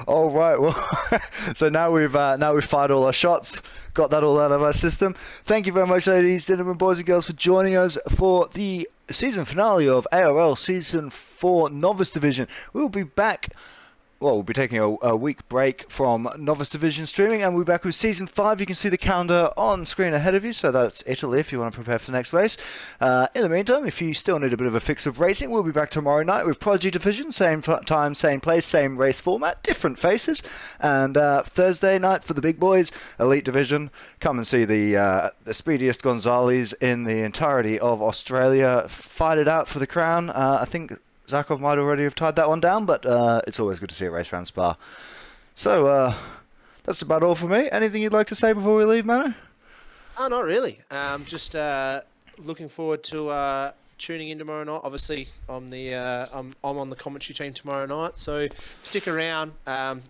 All right, well, so now we've fired all our shots, got that all out of our system. Thank you very much, ladies, gentlemen, boys and girls, for joining us for the season finale of ARL Season 4 Novice Division. We will be back. Well, we'll be taking a week break from Novice Division streaming, and we'll be back with Season 5. You can see the calendar on screen ahead of you, so that's Italy if you want to prepare for the next race. In the meantime, if you still need a bit of a fix of racing, we'll be back tomorrow night with Prodigy Division, same time, same place, same race format, different faces. And Thursday night for the big boys, Elite Division. Come and see the speediest Gonzales in the entirety of Australia fight it out for the crown. I think Zakov might already have tied that one down, but it's always good to see a race around Spa. So, that's about all for me. Anything you'd like to say before we leave, Manu? Oh, not really. Just looking forward to tuning in tomorrow night. Obviously, I'm on the commentary team tomorrow night, so stick around.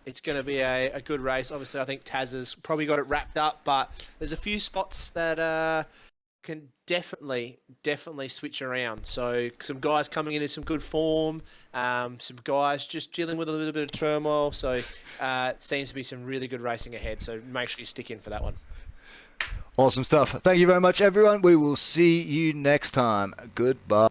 It's going to be a good race. Obviously, I think Taz has probably got it wrapped up, but there's a few spots that can definitely switch around. So some guys coming in some good form, some guys just dealing with a little bit of turmoil. So it seems to be some really good racing ahead. So make sure you stick in for that one. Awesome stuff. Thank you very much, everyone. We will see you next time. Goodbye.